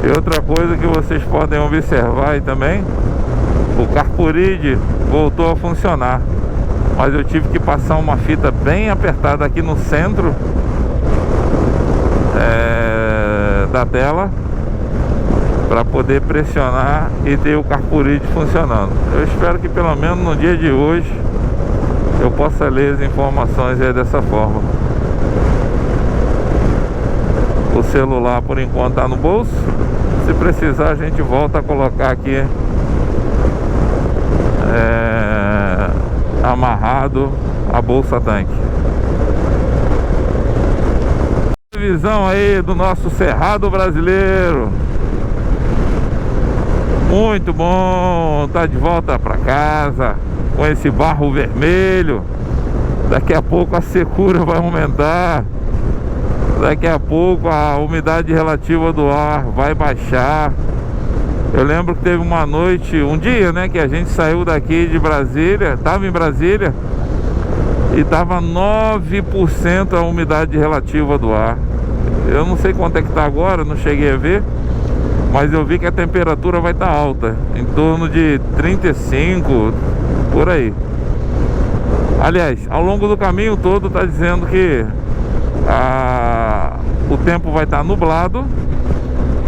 E outra coisa que vocês podem observar aí também, o carburador voltou a funcionar, mas eu tive que passar uma fita bem apertada aqui no centro da tela para poder pressionar e ter o carburador funcionando. Eu espero que pelo menos no dia de hoje eu possa ler as informações aí dessa forma. O celular por enquanto está no bolso. Se precisar a gente volta a colocar aqui amarrado a bolsa tanque. Visão aí do nosso Cerrado brasileiro. Muito bom, tá de volta para casa com esse barro vermelho. Daqui a pouco a secura vai aumentar. Daqui a pouco a umidade relativa do ar vai baixar. Eu lembro que teve uma noite, um dia, né, que a gente saiu daqui de Brasília, tava em Brasília e tava 9% a umidade relativa do ar. Eu não sei quanto é que tá agora, não cheguei a ver, mas eu vi que a temperatura vai estar alta, em torno de 35, por aí. Aliás, ao longo do caminho todo tá dizendo que o tempo vai estar nublado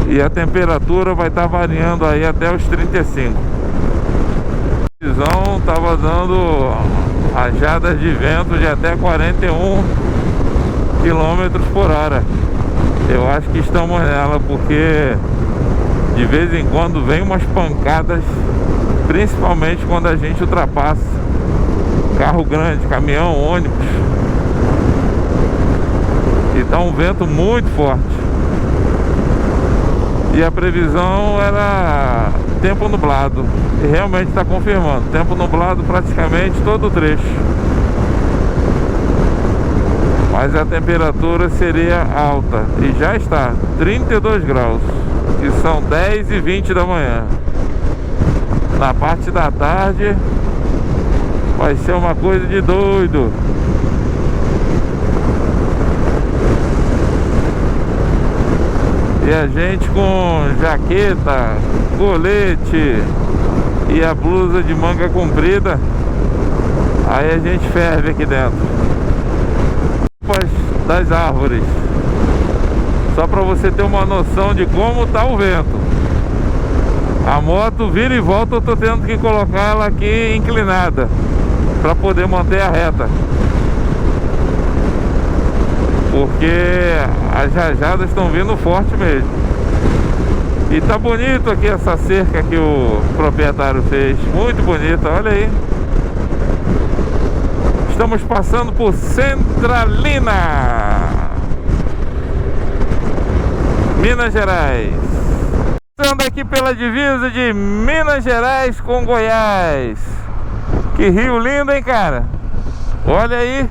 e a temperatura vai estar variando aí até os 35. A visão estava dando rajadas de vento de até 41 km por hora. Eu acho que estamos nela porque de vez em quando vem umas pancadas, principalmente quando a gente ultrapassa carro grande, caminhão, ônibus. E tá um vento muito forte. E a previsão era tempo nublado. E realmente está confirmando. Tempo nublado praticamente todo o trecho. Mas a temperatura seria alta. E já está 32 graus. E são 10h20 da manhã. Na parte da tarde vai ser uma coisa de doido. E a gente com jaqueta, colete e a blusa de manga comprida, aí a gente ferve aqui dentro. Das árvores, só para você ter uma noção de como tá o vento. A moto vira e volta, eu tô tendo que colocar ela aqui inclinada para poder manter a reta, porque as rajadas estão vindo forte mesmo. E tá bonito aqui essa cerca que o proprietário fez, muito bonita, olha aí. Estamos passando por Centralina, Minas Gerais. Passando aqui pela divisa de Minas Gerais com Goiás. Que rio lindo, hein, cara? Olha aí,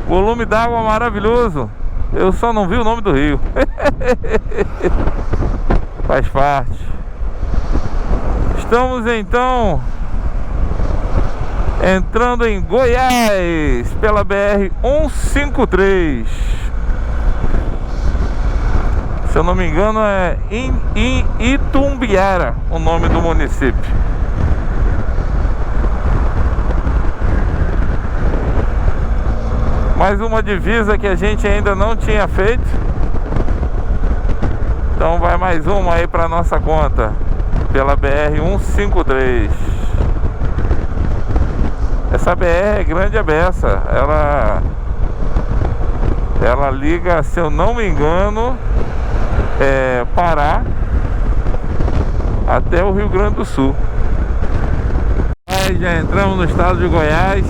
volume d'água maravilhoso. Eu só não vi o nome do rio. Faz parte. Estamos então entrando em Goiás pela BR-153. Se eu não me engano é Itumbiara o nome do município. Mais uma divisa que a gente ainda não tinha feito. Então vai mais uma aí para nossa conta pela BR-153. Essa BR é grande a beça. Ela liga, se eu não me engano, Pará até o Rio Grande do Sul. Aí já entramos no estado de Goiás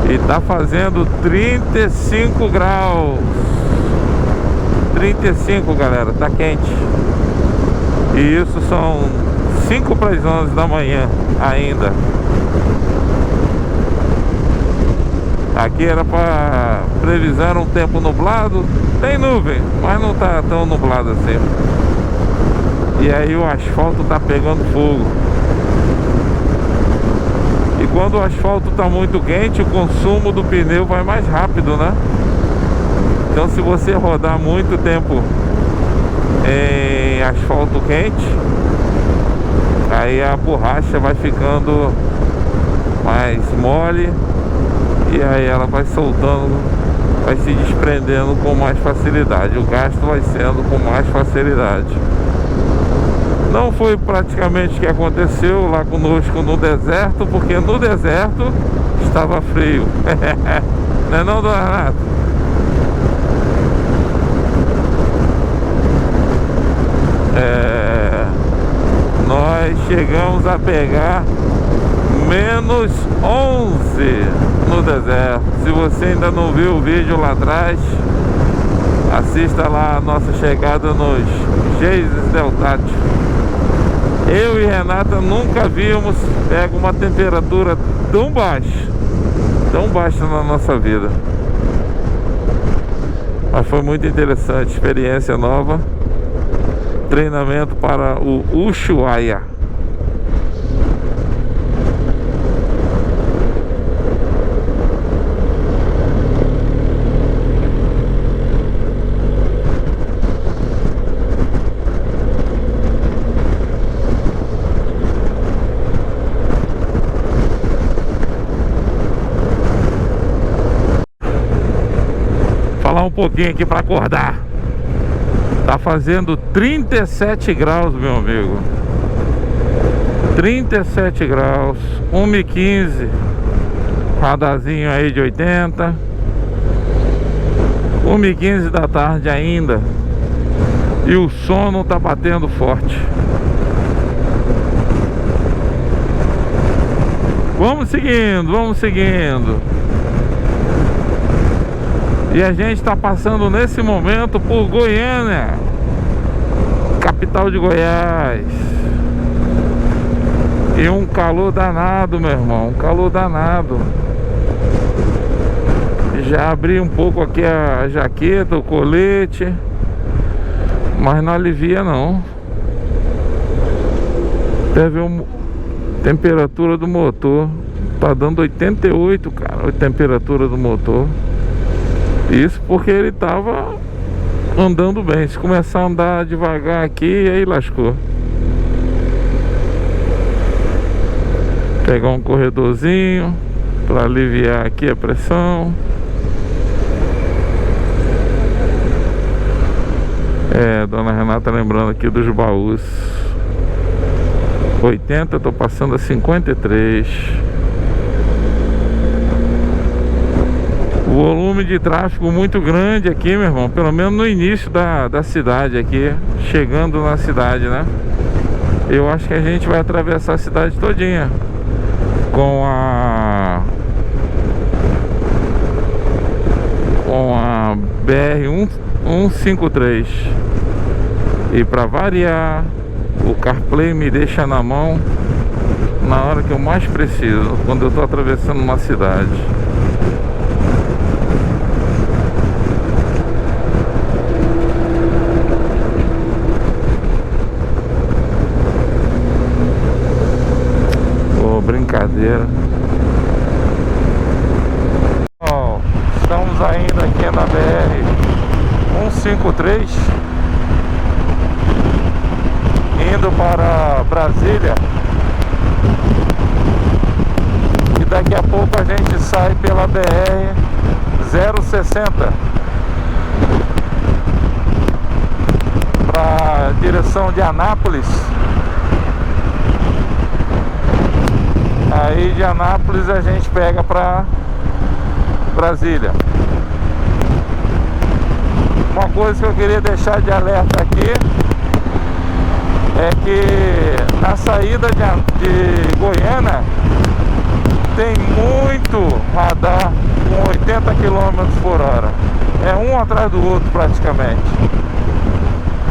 e tá fazendo 35 graus. 35, galera, tá quente. E isso são 5 para as 11 da manhã ainda. Aqui era para previsão um tempo nublado. Tem nuvem, mas não tá tão nublado assim. E aí o asfalto tá pegando fogo. E quando o asfalto tá muito quente, o consumo do pneu vai mais rápido, né? Então se você rodar muito tempo em asfalto quente, aí a borracha vai ficando mais mole e aí ela vai soltando, vai se desprendendo com mais facilidade, o gasto vai sendo com mais facilidade. Não foi praticamente o que aconteceu lá conosco no deserto, porque no deserto estava frio. Não é não, dona Renata? Nós chegamos a pegar menos 11 no deserto. Se você ainda não viu o vídeo lá atrás, assista lá a nossa chegada nos Geysers Deltátil. Eu e Renata nunca vimos pego uma temperatura tão baixa na nossa vida. Mas foi muito interessante, experiência nova. Treinamento para o Ushuaia. Falar um pouquinho aqui para acordar. Tá fazendo 37 graus, meu amigo. 37 graus, 1h15. Radarzinho aí de 80. 1h15 da tarde ainda. E o sono tá batendo forte. Vamos seguindo, vamos seguindo. E a gente está passando nesse momento por Goiânia, capital de Goiás. E um calor danado, meu irmão, um calor danado. Já abri um pouco aqui a jaqueta, o colete, mas não alivia não. Teve uma temperatura do motor, tá dando 88, cara, a temperatura do motor. Isso porque ele tava andando bem. Se começar a andar devagar aqui, aí lascou. Pegar um corredorzinho para aliviar aqui a pressão. Dona Renata lembrando aqui dos baús. 80, tô passando a 53. Volume de tráfego muito grande aqui, meu irmão. Pelo menos no início da cidade aqui, chegando na cidade, né? Eu acho que a gente vai atravessar a cidade todinha com a BR-153. E para variar, o CarPlay me deixa na mão na hora que eu mais preciso, quando eu tô atravessando uma cidade. Brincadeira. Estamos ainda aqui na BR-153, indo para Brasília, e daqui a pouco a gente sai pela BR-060 para direção de Anápolis. Aí de Anápolis a gente pega pra Brasília. Uma coisa que eu queria deixar de alerta aqui é que na saída de Goiânia tem muito radar com 80 km por hora. É um atrás do outro praticamente.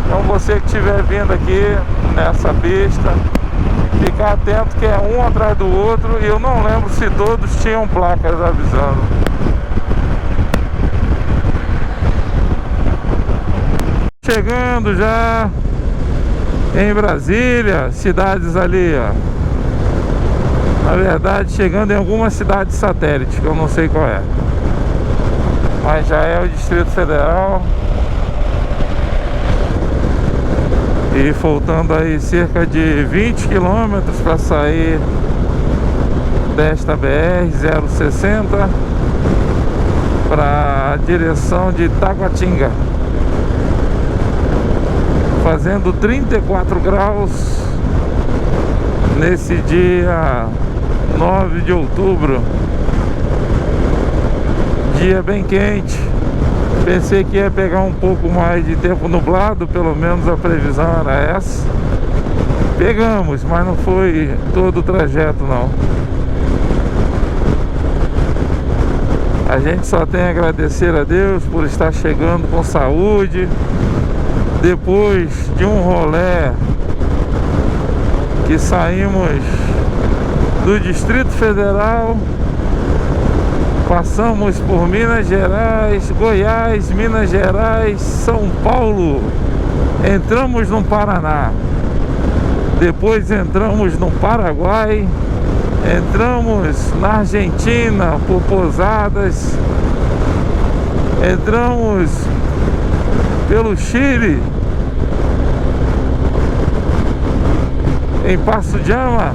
Então você que estiver vindo aqui nessa pista, ficar atento que é um atrás do outro. E eu não lembro se todos tinham placas avisando. Chegando já em Brasília, cidades ali, ó. Na verdade, chegando em algumas cidades satélites, que eu não sei qual é, mas já é o Distrito Federal. E faltando aí cerca de 20 quilômetros para sair desta BR-060 para a direção de Taguatinga, fazendo 34 graus nesse dia 9 de outubro. Dia bem quente. Pensei que ia pegar um pouco mais de tempo nublado, pelo menos a previsão era essa. Pegamos, mas não foi todo o trajeto não. A gente só tem a agradecer a Deus por estar chegando com saúde, depois de um rolê que saímos do Distrito Federal, passamos por Minas Gerais, Goiás, Minas Gerais, São Paulo, entramos no Paraná, depois entramos no Paraguai, entramos na Argentina por Posadas, entramos pelo Chile, em Passo de Ama,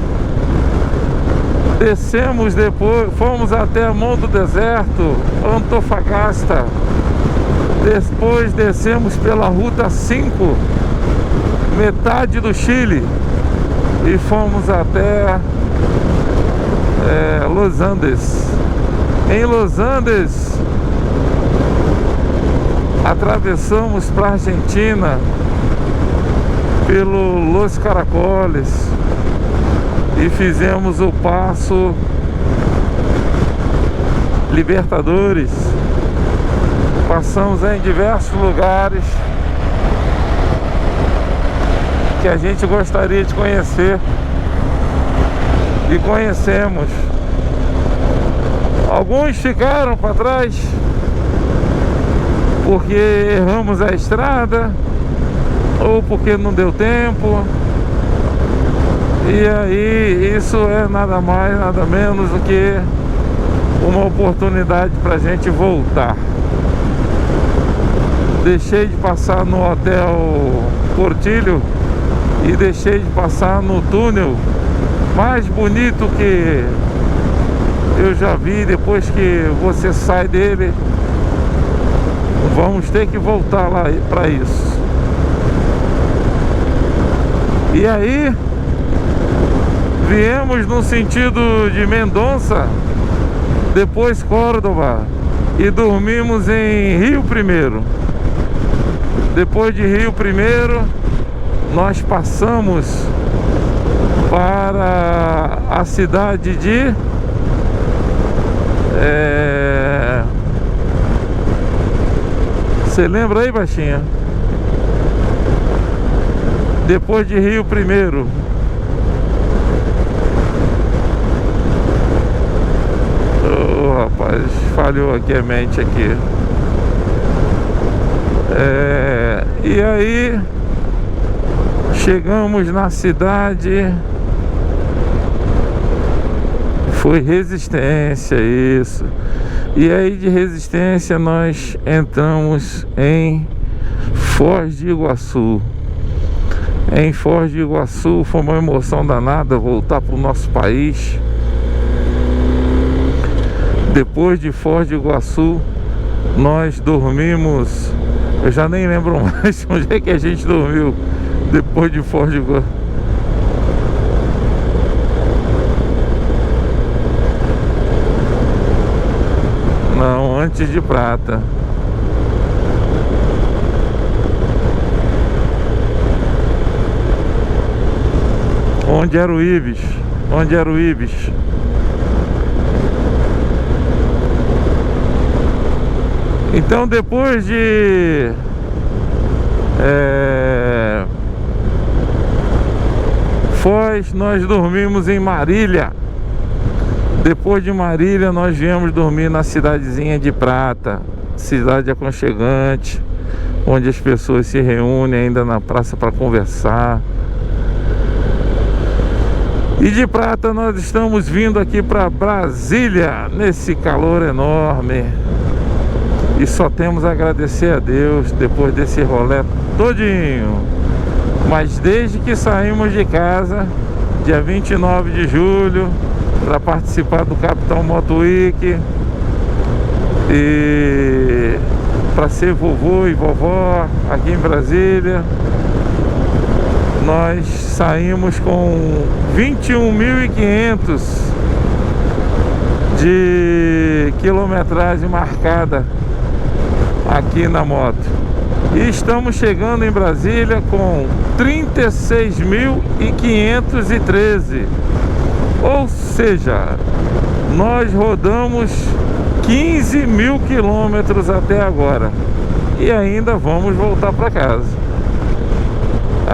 descemos depois, fomos até Mão do Deserto, Antofagasta, depois descemos pela Ruta 5, metade do Chile, e fomos até Los Andes. Em Los Andes atravessamos para a Argentina pelo Los Caracoles e fizemos o Passo Libertadores. Passamos em diversos lugares que a gente gostaria de conhecer e conhecemos. Alguns ficaram para trás porque erramos a estrada ou porque não deu tempo. E aí isso é nada mais, nada menos do que uma oportunidade para a gente voltar. Deixei de passar no Hotel Portillo e deixei de passar no túnel mais bonito que eu já vi. Depois que você sai dele, vamos ter que voltar lá para isso. E aí viemos no sentido de Mendonça, depois Córdoba, e dormimos em Rio Primeiro. Depois de Rio Primeiro, nós passamos para a cidade de você lembra aí, baixinha? Depois de Rio Primeiro, rapaz, falhou aqui a mente aqui. E aí chegamos na cidade, foi Resistência, isso. E aí de Resistência nós entramos em Foz de Iguaçu. Em Foz de Iguaçu foi uma emoção danada voltar para o nosso país. Depois de Foz de Iguaçu, nós dormimos, eu já nem lembro mais onde é que a gente dormiu depois de Foz de Iguaçu. Não, antes de Prata. Onde era o Ibis? Onde era o Ibis? Então depois de Foz, nós dormimos em Marília. Depois de Marília nós viemos dormir na cidadezinha de Prata, cidade aconchegante, onde as pessoas se reúnem ainda na praça para conversar. E de Prata nós estamos vindo aqui para Brasília, nesse calor enorme. E só temos a agradecer a Deus depois desse rolê todinho. Mas desde que saímos de casa, dia 29 de julho, para participar do Capital Moto Week e para ser vovô e vovó aqui em Brasília, nós saímos com 21.500 de quilometragem marcada aqui na moto. E estamos chegando em Brasília com 36.513. Ou seja, nós rodamos 15.000 quilômetros até agora. E ainda vamos voltar para casa.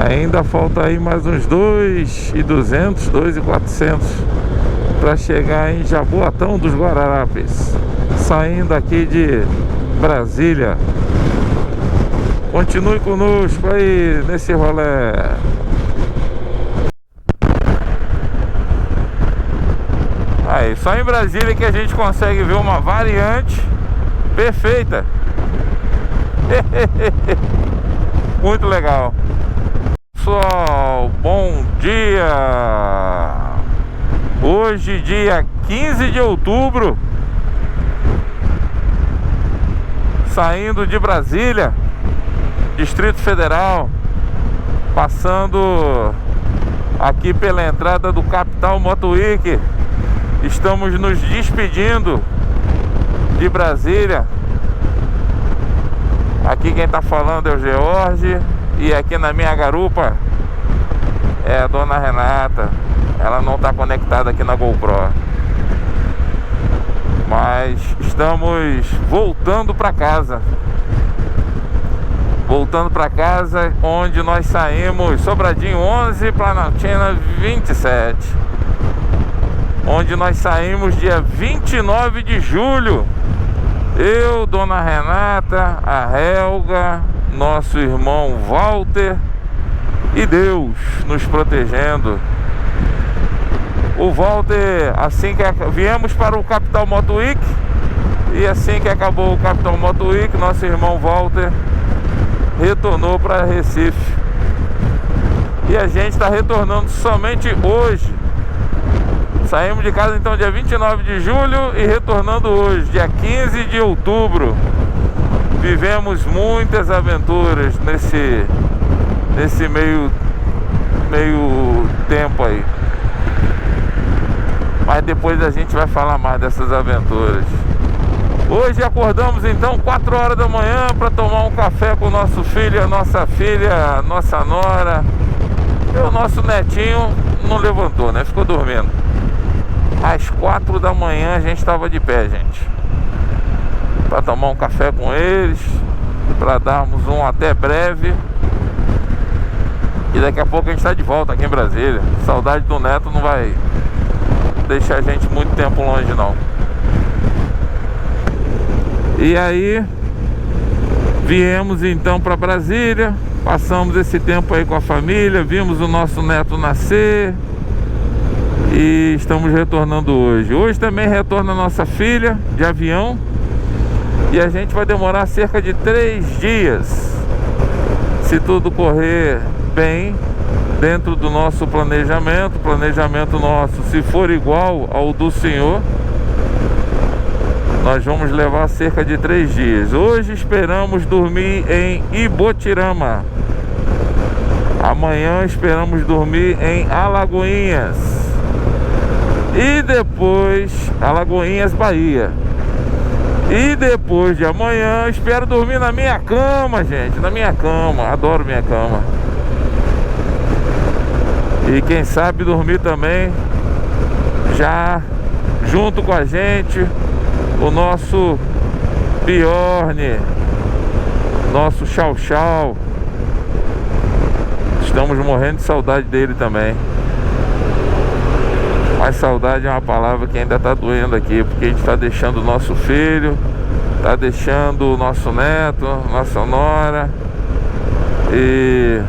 Ainda falta aí mais uns 2.200, 2.400 para chegar em Jaboatão dos Guararapes, saindo aqui de Brasília. Continue conosco aí nesse rolê. Aí, só em Brasília que a gente consegue ver uma variante perfeita. Muito legal. Pessoal, bom dia. Hoje, dia 15 de outubro, saindo de Brasília, Distrito Federal, passando aqui pela entrada do Capital Moto Week. Estamos nos despedindo de Brasília. Aqui quem tá falando é o George. E aqui na minha garupa é a dona Renata. Ela não está conectada aqui na GoPro, mas estamos voltando para casa. Voltando para casa, onde nós saímos Sobradinho 11, Planaltina 27. Onde nós saímos dia 29 de julho. Eu, dona Renata, a Helga, nosso irmão Walter e Deus nos protegendo. O Walter, assim que viemos para o Capital Moto Week, e assim que acabou o Capital Moto Week, nosso irmão Walter retornou para Recife. E a gente está retornando somente hoje. Saímos de casa então dia 29 de julho e retornando hoje, dia 15 de outubro. Vivemos muitas aventuras nesse meio tempo aí. Mas depois a gente vai falar mais dessas aventuras. Hoje acordamos então 4 horas da manhã para tomar um café com o nosso filho, a nossa filha, a nossa nora. E o nosso netinho não levantou, né? Ficou dormindo. Às 4 da manhã a gente estava de pé, gente, para tomar um café com eles, para darmos um até breve. E daqui a pouco a gente está de volta aqui em Brasília. Saudade do neto não vai deixar a gente muito tempo longe não. E aí viemos então para Brasília, passamos esse tempo aí com a família, vimos o nosso neto nascer e estamos retornando hoje. Hoje também retorna a nossa filha de avião e a gente vai demorar cerca de 3 dias, se tudo correr bem, dentro do nosso planejamento nosso, se for igual ao do senhor, nós vamos levar cerca de 3 dias. Hoje esperamos dormir em Ibotirama. Amanhã esperamos dormir em Alagoinhas. E depois Alagoinhas, Bahia. E depois de amanhã espero dormir na minha cama, gente. Na minha cama, adoro minha cama. E quem sabe dormir também já junto com a gente o nosso Bjorn, nosso Chau Chau. Estamos morrendo de saudade dele também. Mas saudade é uma palavra que ainda está doendo aqui, porque a gente está deixando o nosso filho, está deixando o nosso neto, nossa nora e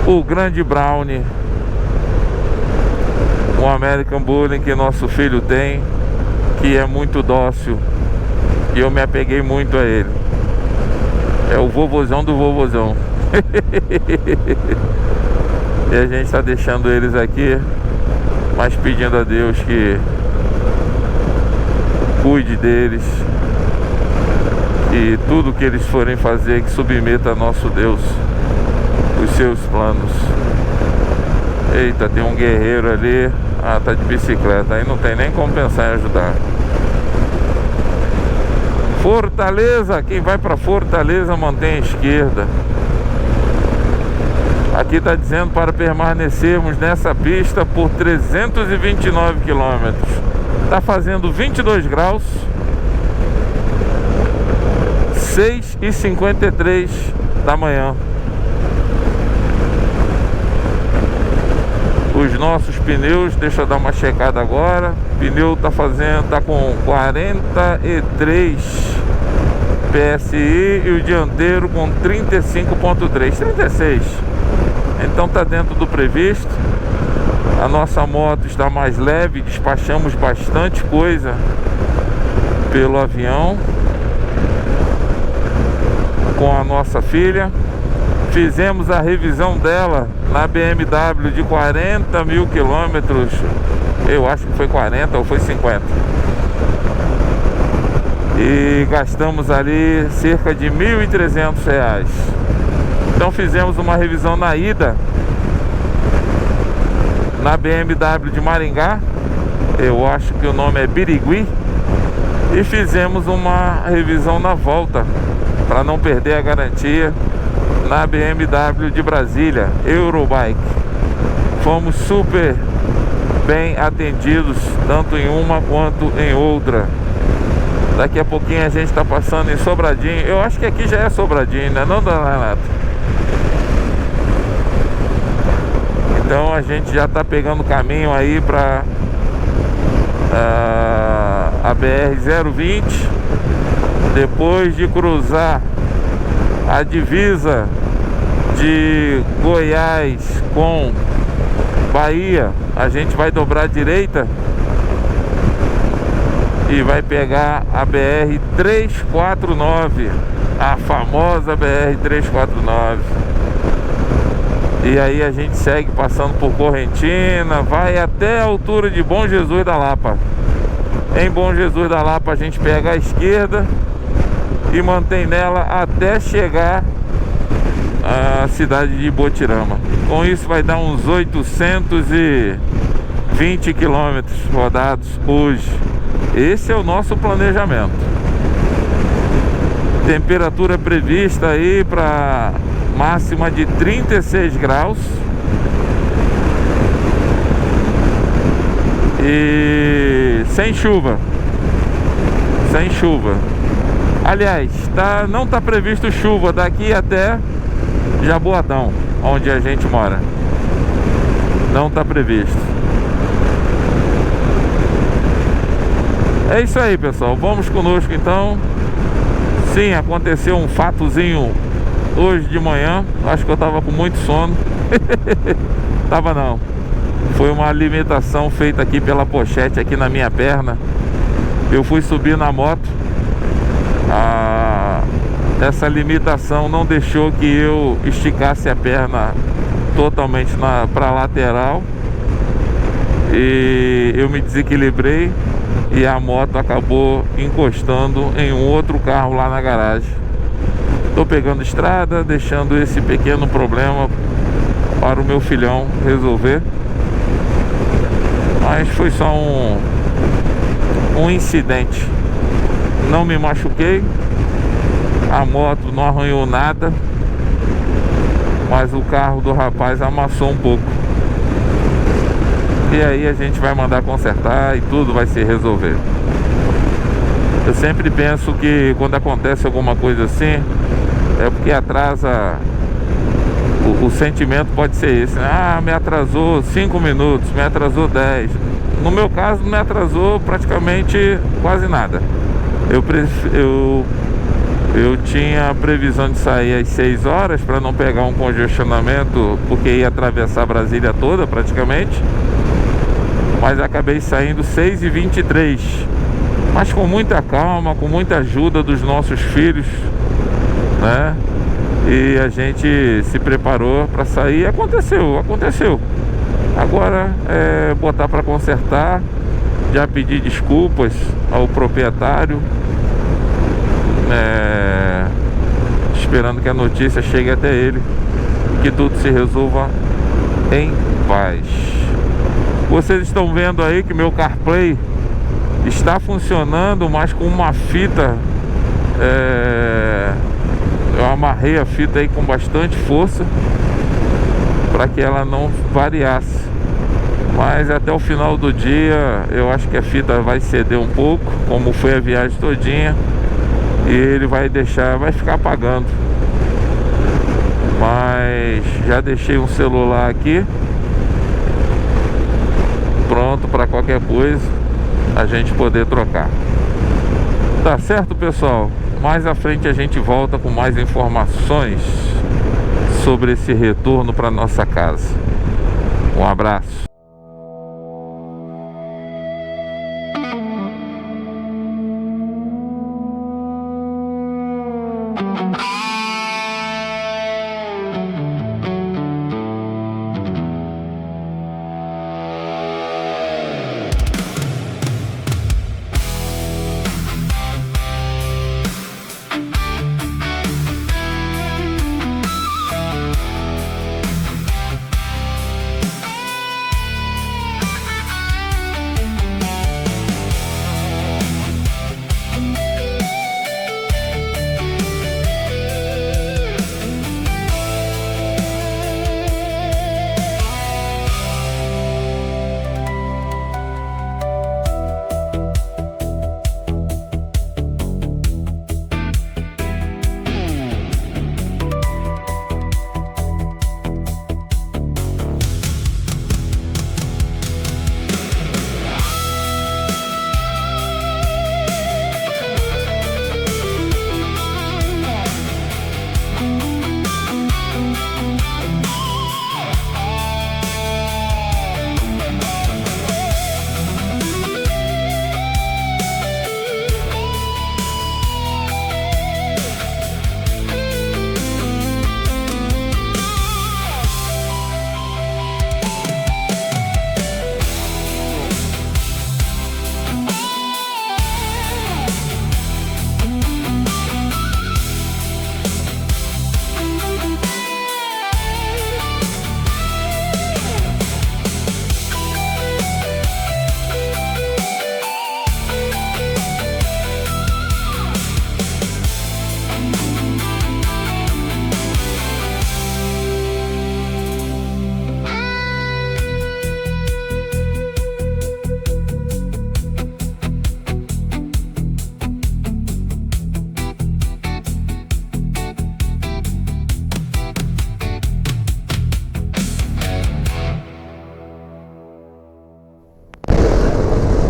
o grande Brownie, o American Bully que nosso filho tem, que é muito dócil, e eu me apeguei muito a ele. É o vovozão do vovozão. E a gente está deixando eles aqui, mas pedindo a Deus que cuide deles, e tudo que eles forem fazer, que submeta a nosso Deus os seus planos. Eita, tem um guerreiro ali. Ah, tá de bicicleta, aí não tem nem como pensar em ajudar. Fortaleza, quem vai para Fortaleza mantém a esquerda. Aqui está dizendo para permanecermos nessa pista por 329 quilômetros. Está fazendo 22 graus, 6h53 da manhã. Os nossos pneus, deixa eu dar uma checada agora. O pneu tá com 43 PSI e o dianteiro com 35.3, 36. Então tá dentro do previsto. A nossa moto está mais leve, despachamos bastante coisa pelo avião com a nossa filha. Fizemos a revisão dela na BMW de 40 mil quilômetros. Eu acho que foi 40 ou foi 50. E gastamos ali cerca de R$1.300. Então fizemos uma revisão na ida na BMW de Maringá. Eu acho que o nome é Birigui. E fizemos uma revisão na volta, para não perder a garantia, na BMW de Brasília, Eurobike. Fomos super bem atendidos, tanto em uma quanto em outra. Daqui a pouquinho a gente está passando em Sobradinho. Eu acho que aqui já é Sobradinho, né? Não, dona Renata? Então a gente já está pegando caminho aí para a BR-020. Depois de cruzar a divisa de Goiás com Bahia, a gente vai dobrar à direita e vai pegar a BR-349, a famosa BR-349. E aí a gente segue passando por Correntina, vai até a altura de Bom Jesus da Lapa. Em Bom Jesus da Lapa a gente pega a esquerda e mantém nela até chegar à cidade de Botirama. Com isso vai dar uns 820 quilômetros rodados hoje. Esse é o nosso planejamento. Temperatura prevista aí para máxima de 36 graus. E sem chuva. Sem chuva. Aliás, não está previsto chuva daqui até Jaboatão, onde a gente mora. Não está previsto. É isso aí, pessoal. Vamos conosco então. Sim, aconteceu um fatozinho hoje de manhã. Acho que eu tava com muito sono. Tava não. Foi uma alimentação feita aqui pela pochete aqui na minha perna. Eu fui subir na moto. Essa limitação não deixou que eu esticasse a perna totalmente para lateral. E eu me desequilibrei e a moto acabou encostando em um outro carro lá na garagem. Tô pegando estrada, deixando esse pequeno problema para o meu filhão resolver. Mas foi só um incidente. Não me machuquei. A moto não arranhou nada, mas o carro do rapaz amassou um pouco. E aí a gente vai mandar consertar e tudo vai se resolver. Eu sempre penso que quando acontece alguma coisa assim, é porque atrasa. O sentimento pode ser esse, né? Ah, me atrasou 5 minutos, me atrasou 10. No meu caso, não me atrasou praticamente quase nada. Eu tinha a previsão de sair às 6 horas para não pegar um congestionamento, porque ia atravessar Brasília toda praticamente. Mas acabei saindo 6h23. Mas com muita calma, com muita ajuda dos nossos filhos. né? E a gente se preparou para sair. Aconteceu. Agora é botar para consertar. Já pedi desculpas ao proprietário, esperando que a notícia chegue até ele, que tudo se resolva em paz. Vocês estão vendo aí que meu CarPlay está funcionando, mas com uma fita. Eu amarrei a fita aí com bastante força para que ela não variasse. Mas até o final do dia eu acho que a fita vai ceder um pouco, como foi a viagem todinha, e ele vai ficar apagando. Mas já deixei um celular aqui pronto para qualquer coisa a gente poder trocar. Tá certo, pessoal? Mais à frente a gente volta com mais informações sobre esse retorno para nossa casa. Um abraço.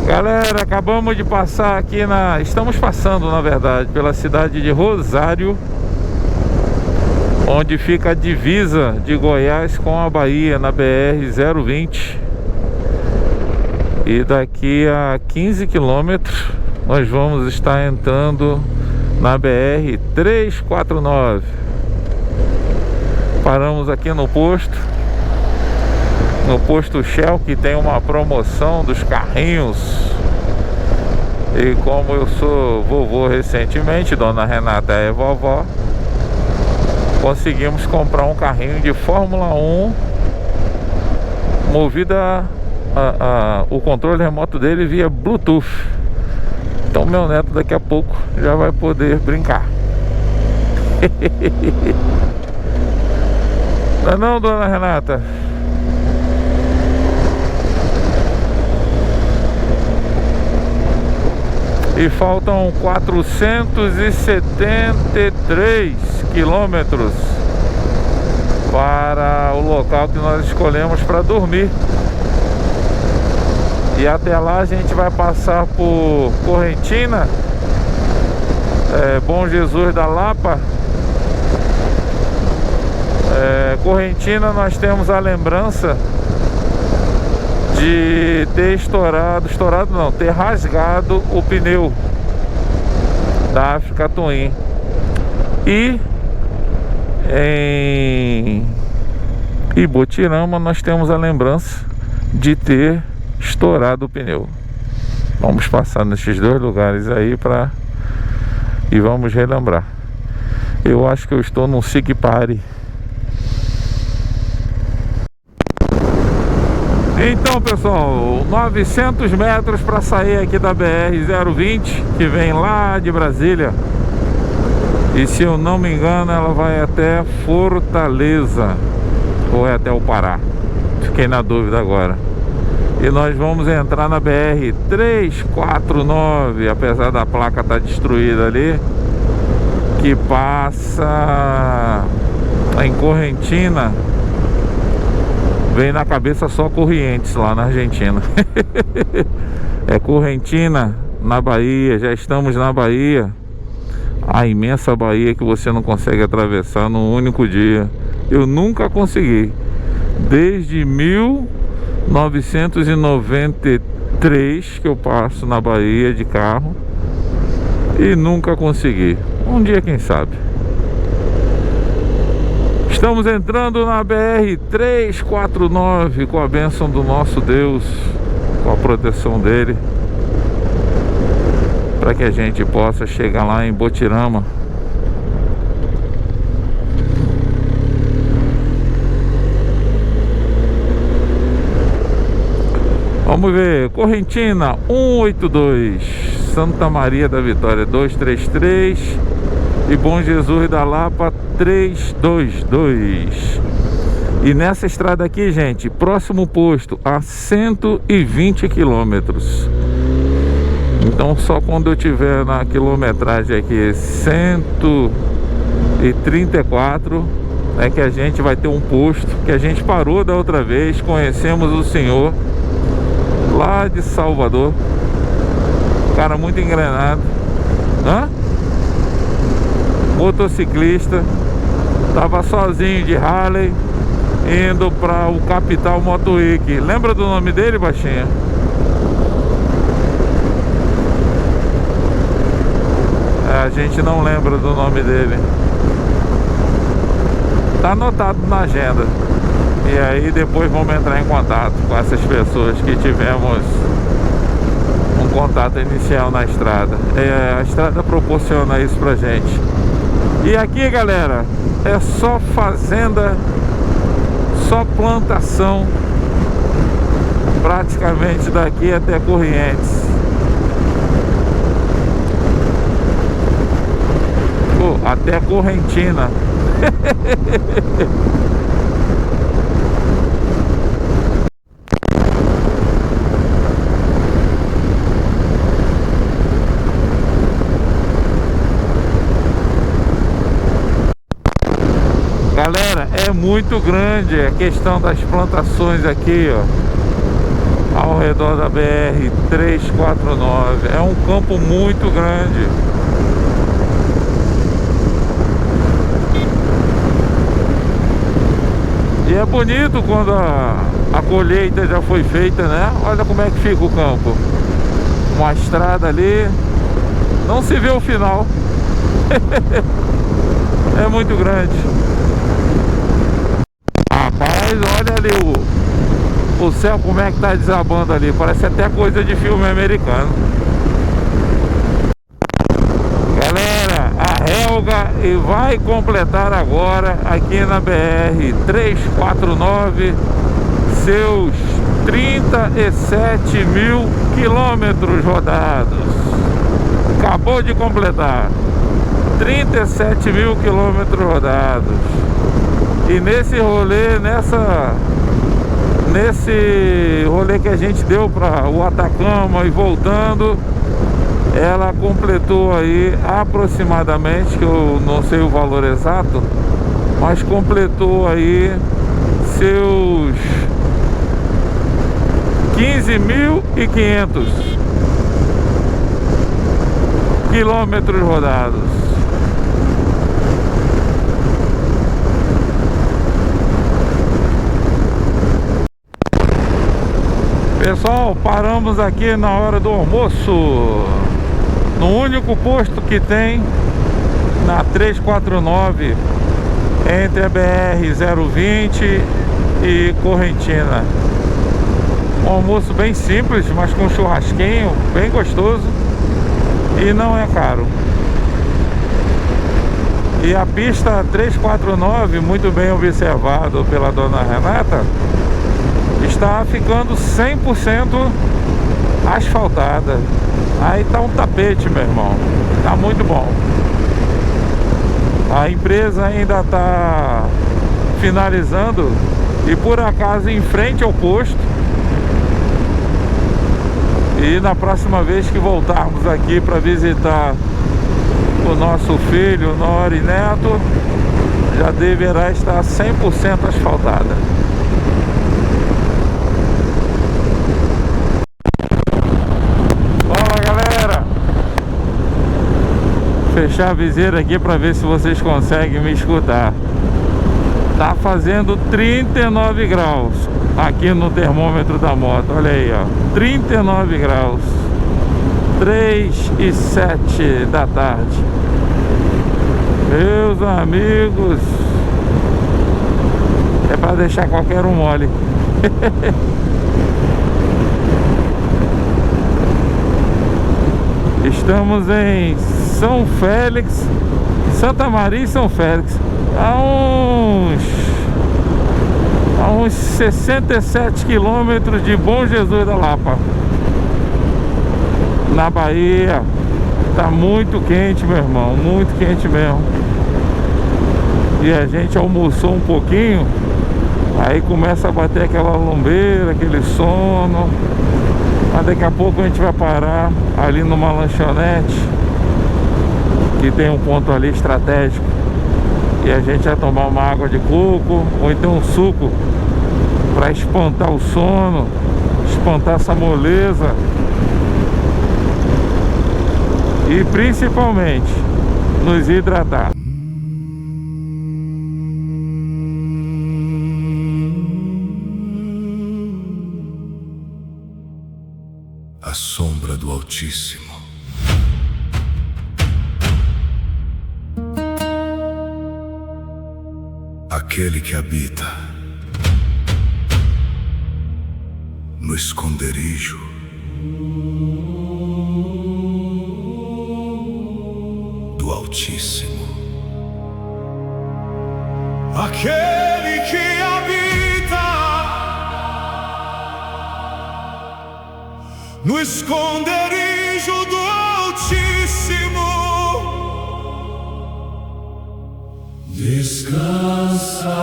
Galera, acabamos de passar aqui estamos passando, na verdade, pela cidade de Rosário, onde fica a divisa de Goiás com a Bahia, na BR-020. E daqui a 15 quilômetros nós vamos estar entrando na BR-349. Paramos aqui no posto Shell, que tem uma promoção dos carrinhos. E como eu sou vovô recentemente, Dona Renata é vovó, conseguimos comprar um carrinho de Fórmula 1 movido o controle remoto dele via Bluetooth. Então meu neto daqui a pouco já vai poder brincar. Não é não, Dona Renata? E faltam 473 quilômetros para o local que nós escolhemos para dormir. E até lá a gente vai passar por Correntina, Bom Jesus da Lapa. Correntina, nós temos a lembrança de ter ter rasgado o pneu da África Twin. E em Ibotirama, nós temos a lembrança de ter estourado o pneu. Vamos passar nesses dois lugares aí e vamos relembrar. Eu acho que eu estou num Sig Party. Então, pessoal, 900 metros para sair aqui da BR-020, que vem lá de Brasília. E se eu não me engano, ela vai até Fortaleza, ou é até o Pará. Fiquei na dúvida agora. E nós vamos entrar na BR-349, apesar da placa estar destruída ali, que passa em Correntina. Vem na cabeça só Corrientes, lá na Argentina. É Correntina, na Bahia. Já estamos na Bahia. A imensa Bahia que você não consegue atravessar num único dia. Eu nunca consegui. Desde 1993 que eu passo na Bahia de carro e nunca consegui. Um dia, quem sabe. Estamos entrando na BR-349 com a bênção do nosso Deus, com a proteção dele, para que a gente possa chegar lá em Botirama. Vamos ver, Correntina 182, Santa Maria da Vitória 233 e Bom Jesus da Lapa 322. E nessa estrada aqui, gente, próximo posto a 120 quilômetros. Então só quando eu tiver na quilometragem aqui 134 é que a gente vai ter um posto, que a gente parou da outra vez, conhecemos o senhor lá de Salvador, cara muito engrenado. Motociclista, tava sozinho de Harley, indo para o Capital Moto Week. Lembra do nome dele, baixinha? A gente não lembra do nome dele. Tá anotado na agenda. E aí depois vamos entrar em contato com essas pessoas que tivemos um contato inicial na estrada. A estrada proporciona isso pra gente. E aqui, galera, é só fazenda, só plantação, praticamente daqui até Corrientes. Até Correntina. Galera, é muito grande a questão das plantações aqui, ó, ao redor da BR-349. É um campo muito grande. E é bonito quando a colheita já foi feita, né? Olha como é que fica o campo. Uma estrada ali, não se vê o final. É muito grande. Rapaz, olha ali o céu como é que tá desabando ali. Parece até coisa de filme americano. Galera, a Helga e vai completar agora aqui na BR-349 seus 37 mil quilômetros rodados. Acabou de completar 37 mil quilômetros rodados. E nesse rolê, nesse rolê que a gente deu para o Atacama e voltando, ela completou aí aproximadamente, que eu não sei o valor exato, mas completou aí seus 15.500 quilômetros rodados. Pessoal, paramos aqui na hora do almoço, no único posto que tem na 349 entre a BR-020 e Correntina. Um almoço bem simples, mas com churrasquinho, bem gostoso, e não é caro. E a pista 349, muito bem observado pela dona Renata, está ficando 100% asfaltada. Aí tá um tapete, meu irmão. Tá muito bom. A empresa ainda está finalizando, e por acaso em frente ao posto. E na próxima vez que voltarmos aqui para visitar o nosso filho, Nora e Neto, já deverá estar 100% asfaltada. Fala, galera! Fechar a viseira aqui para ver se vocês conseguem me escutar. Tá fazendo 39 graus aqui no termômetro da moto. Olha aí, ó, 39 graus, 3h07 da tarde. Meus amigos, é para deixar qualquer um mole. Estamos em São Félix, Santa Maria e São Félix, a uns 67 quilômetros de Bom Jesus da Lapa, na Bahia. Tá muito quente, meu irmão, muito quente mesmo. E a gente almoçou um pouquinho, aí começa a bater aquela lombeira, aquele sono. Mas daqui a pouco a gente vai parar ali numa lanchonete, que tem um ponto ali estratégico, e a gente vai tomar uma água de coco ou então um suco para espantar o sono, espantar essa moleza. E principalmente nos hidratar. A sombra do Altíssimo. Aquele que habita no esconderijo do Altíssimo. Aquele que habita no esconderijo do Altíssimo descansará.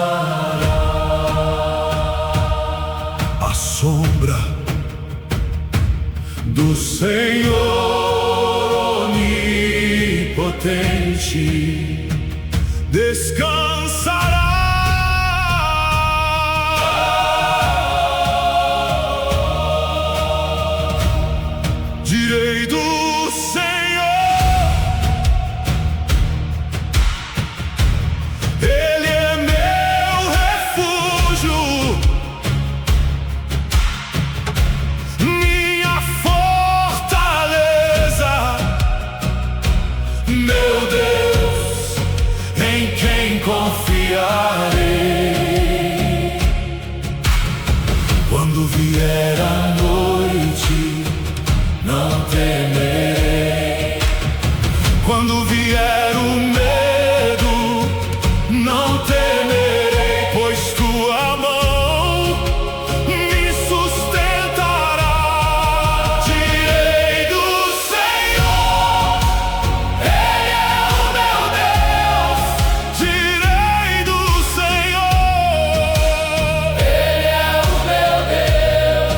A sombra do Senhor onipotente descansará. Direi do Senhor, Ele é meu refúgio, minha fortaleza, meu Deus, em quem confiarei. Quando vier a noite, não temerei. Quando vier o medo, não temerei, pois tua mão me sustentará. Direi do Senhor, Ele é o meu Deus. Direi do Senhor, Ele é o meu Deus.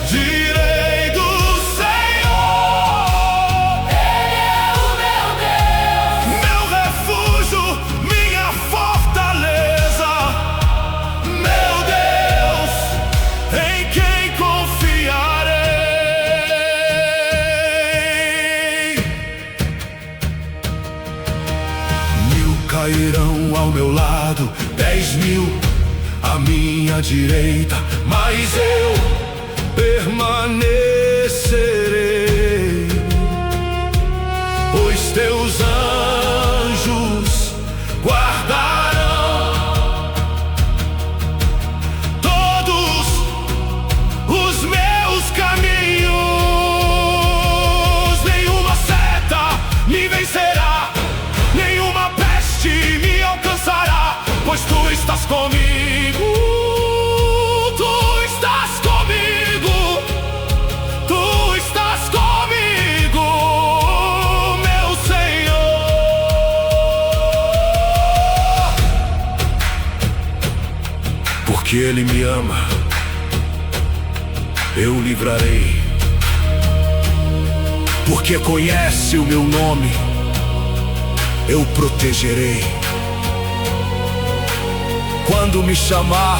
Direi do Senhor, Ele é o meu Deus. Meu refúgio, minha fortaleza, meu Deus, em quem confiarei. 1000 cairão ao meu lado, 10.000 à minha direita, mas eu permanecerei, pois teus anjos guardarão comigo, tu estás comigo, tu estás comigo, meu Senhor. Porque Ele me ama, eu o livrarei. Porque conhece o meu nome, eu o protegerei. Quando me chamar,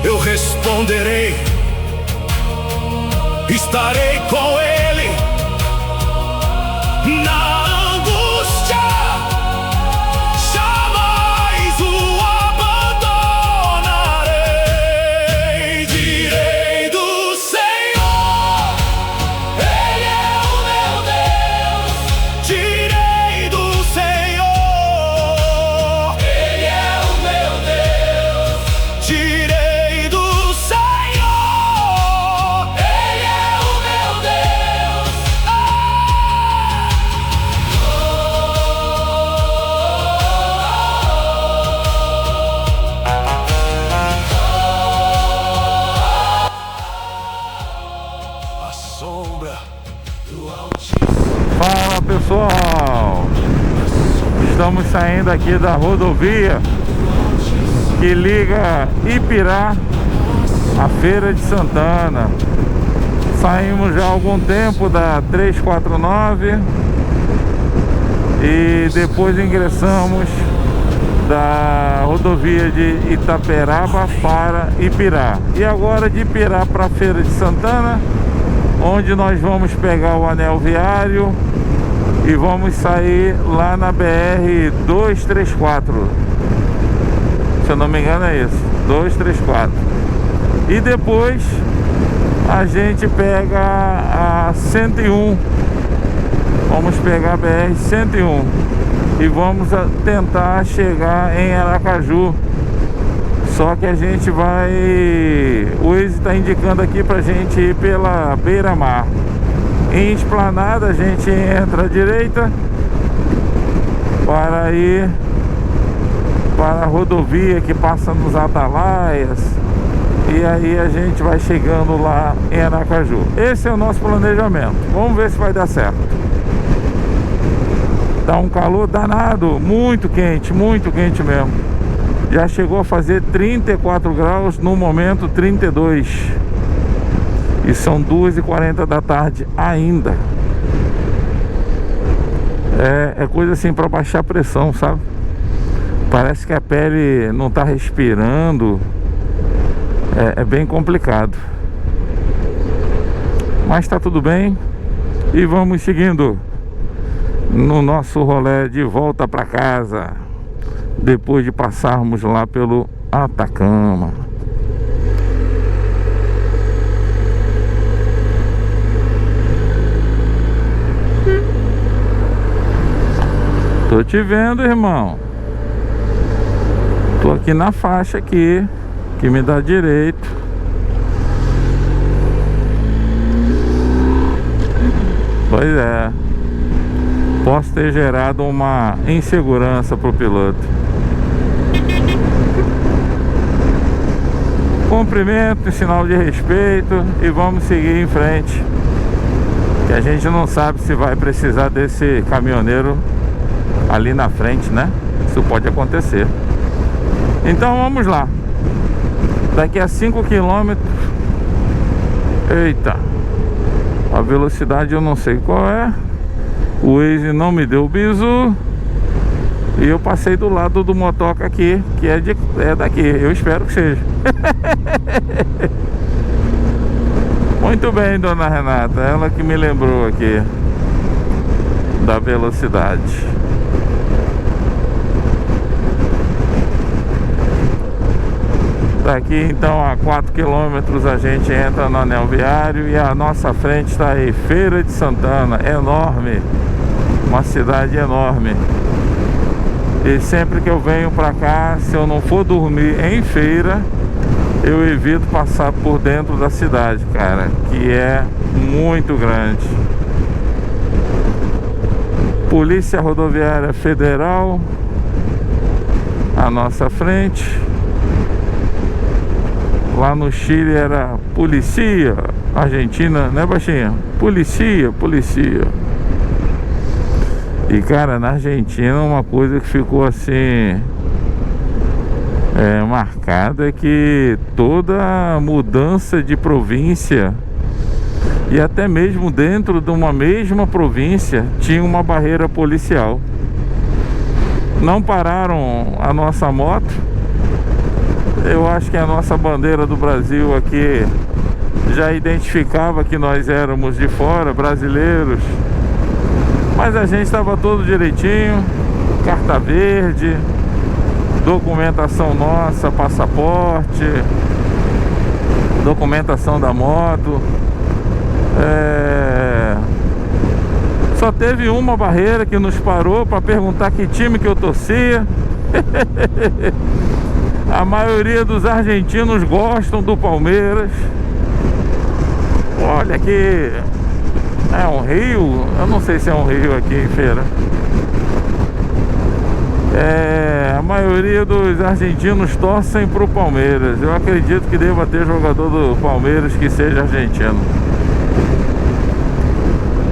eu responderei. Estarei com Ele na angústia, jamais o abandonarei. Direi do Senhor, Ele é o meu Deus. Direi do Senhor, Ele é o meu Deus. Direi do Senhor, Ele é o meu Deus. A sombra do Altíssimo. Fala pessoal, estamos saindo aqui da rodovia que liga Ipirá à Feira de Santana. Saímos já há algum tempo da 349 e depois ingressamos da rodovia de Itaperaba para Ipirá. E agora de Ipirá para a Feira de Santana, onde nós vamos pegar o anel viário e vamos sair lá na BR 234. Se eu não me engano é isso, 234. E depois a gente pega a 101. Vamos pegar a BR 101 e vamos tentar chegar em Aracaju. Só que a gente vai... O Waze está indicando aqui pra gente ir pela beira-mar. Em Esplanada a gente entra à direita para ir para a rodovia que passa nos Atalaias. E aí a gente vai chegando lá em Aracaju. Esse é o nosso planejamento. Vamos ver se vai dar certo. Tá um calor danado, muito quente mesmo. Já chegou a fazer 34 graus, no momento 32. E são 2h40 da tarde ainda. É coisa assim para baixar a pressão, sabe? Parece que a pele não tá respirando. É bem complicado. Mas tá tudo bem. E vamos seguindo no nosso rolê de volta para casa, depois de passarmos lá pelo Atacama. Tô te vendo, irmão. Tô aqui na faixa aqui que me dá direito. Pois é. Posso ter gerado uma insegurança pro piloto. Cumprimento, sinal de respeito e vamos seguir em frente. Que a gente não sabe se vai precisar desse caminhoneiro ali na frente, né? Isso pode acontecer. Então vamos lá. Daqui a 5 km. Eita. A velocidade eu não sei qual é. O Waze não me deu o bizu. E eu passei do lado do motoca aqui, que é daqui. Eu espero que seja. Muito bem, dona Renata. Ela que me lembrou aqui da velocidade. Daqui então a 4 km a gente entra no anel viário e a nossa frente está aí, Feira de Santana, enorme, uma cidade enorme. E sempre que eu venho pra cá, se eu não for dormir em feira, eu evito passar por dentro da cidade, cara, que é muito grande. Polícia Rodoviária Federal à nossa frente. Lá no Chile era policia. Argentina, né, baixinha? Policia. E cara, na Argentina uma coisa que ficou assim marcada é que toda mudança de província, e até mesmo dentro de uma mesma província, tinha uma barreira policial. Não pararam a nossa moto. Eu acho que a nossa bandeira do Brasil aqui já identificava que nós éramos de fora, brasileiros. Mas a gente estava todo direitinho, carta verde, documentação nossa, passaporte, documentação da moto. Só teve uma barreira que nos parou para perguntar que time que eu torcia. A maioria dos argentinos gostam do Palmeiras. Olha aqui, é um rio? Eu não sei se é um rio aqui em Feira. A maioria dos argentinos torcem pro Palmeiras. Eu acredito que deva ter jogador do Palmeiras que seja argentino.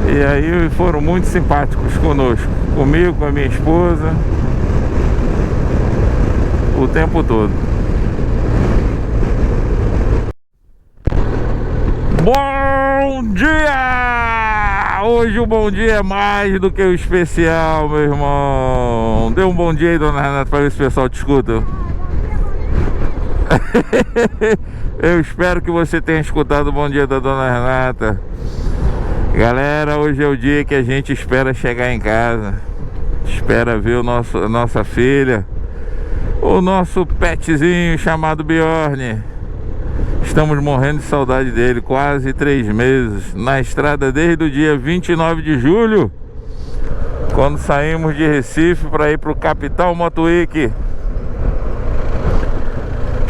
E aí foram muito simpáticos conosco, comigo, com a minha esposa, o tempo todo. Bom dia! Hoje o bom dia é mais do que o especial, meu irmão. Dê um bom dia aí, dona Renata, para ver se o pessoal te escuta. Eu espero que você tenha escutado o bom dia da dona Renata. Galera, hoje é o dia que a gente espera chegar em casa. Espera ver a nossa filha, o nosso petzinho chamado Bjorn. Estamos morrendo de saudade dele, quase 3 meses. Na estrada desde o dia 29 de julho, quando saímos de Recife para ir para o Capital Motoweek.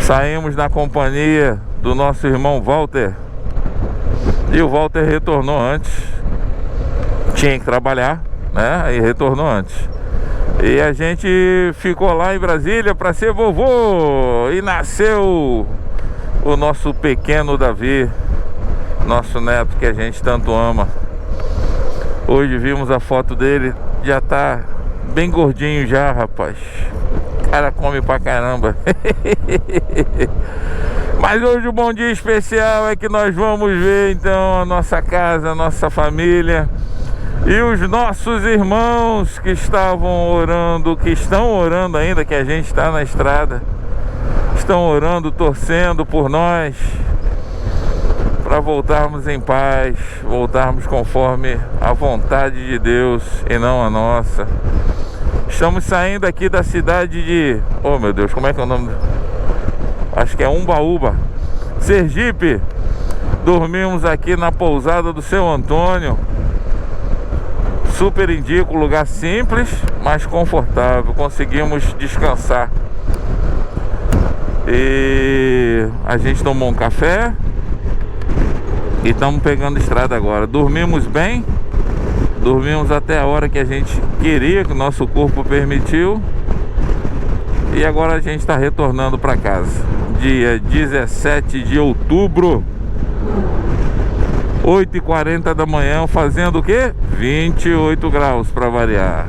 Saímos na companhia do nosso irmão Walter. E o Walter retornou antes. Tinha que trabalhar, né? Aí retornou antes. E a gente ficou lá em Brasília para ser vovô. E nasceu o nosso pequeno Davi, nosso neto que a gente tanto ama. Hoje vimos a foto dele. Já tá bem gordinho já, rapaz. O cara come pra caramba. Mas hoje o bom dia especial é que nós vamos ver então a nossa casa, a nossa família e os nossos irmãos que estavam orando, que estão orando ainda, que a gente está na estrada, estão orando, torcendo por nós, para voltarmos em paz, voltarmos conforme a vontade de Deus e não a nossa. Estamos saindo aqui da cidade de... Oh meu Deus, como é que é o nome? Acho que é Umbaúba, Sergipe. Dormimos aqui na pousada do seu Antônio. Super indico, lugar simples, mas confortável. Conseguimos descansar. E a gente tomou um café e estamos pegando estrada agora. Dormimos bem. Dormimos até a hora que a gente queria, que o nosso corpo permitiu. E agora a gente está retornando para casa. Dia 17 de outubro, 8h40 da manhã, fazendo o quê? 28 graus para variar.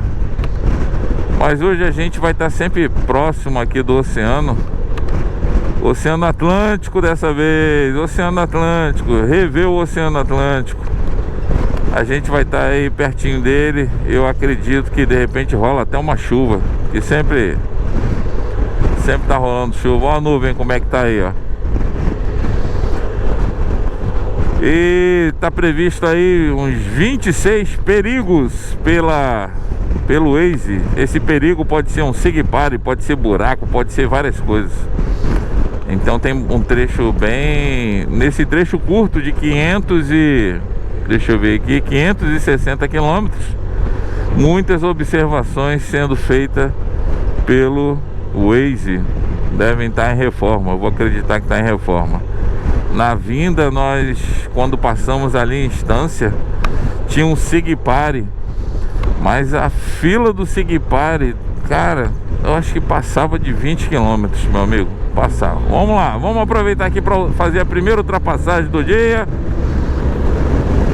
Mas hoje a gente vai estar sempre próximo aqui do oceano. Oceano Atlântico dessa vez. Oceano Atlântico, rever o Oceano Atlântico. A gente vai estar aí pertinho dele. Eu acredito que de repente rola até uma chuva, que sempre tá rolando chuva. Olha a nuvem como é que tá aí, ó. E tá previsto aí uns 26 perigos pelo Waze. Esse perigo pode ser um sigue-pare, pode ser buraco, pode ser várias coisas. Então tem um trecho bem... Nesse trecho curto de 560 quilômetros, muitas observações sendo feitas pelo Waze. Devem estar em reforma. Eu vou acreditar que está em reforma. Na vinda, nós, quando passamos ali em Estância, tinha um sigue-pare, mas a fila do sigue-pare cara, eu acho que passava de 20 km, meu amigo. Passava. Vamos lá, vamos aproveitar aqui para fazer a primeira ultrapassagem do dia,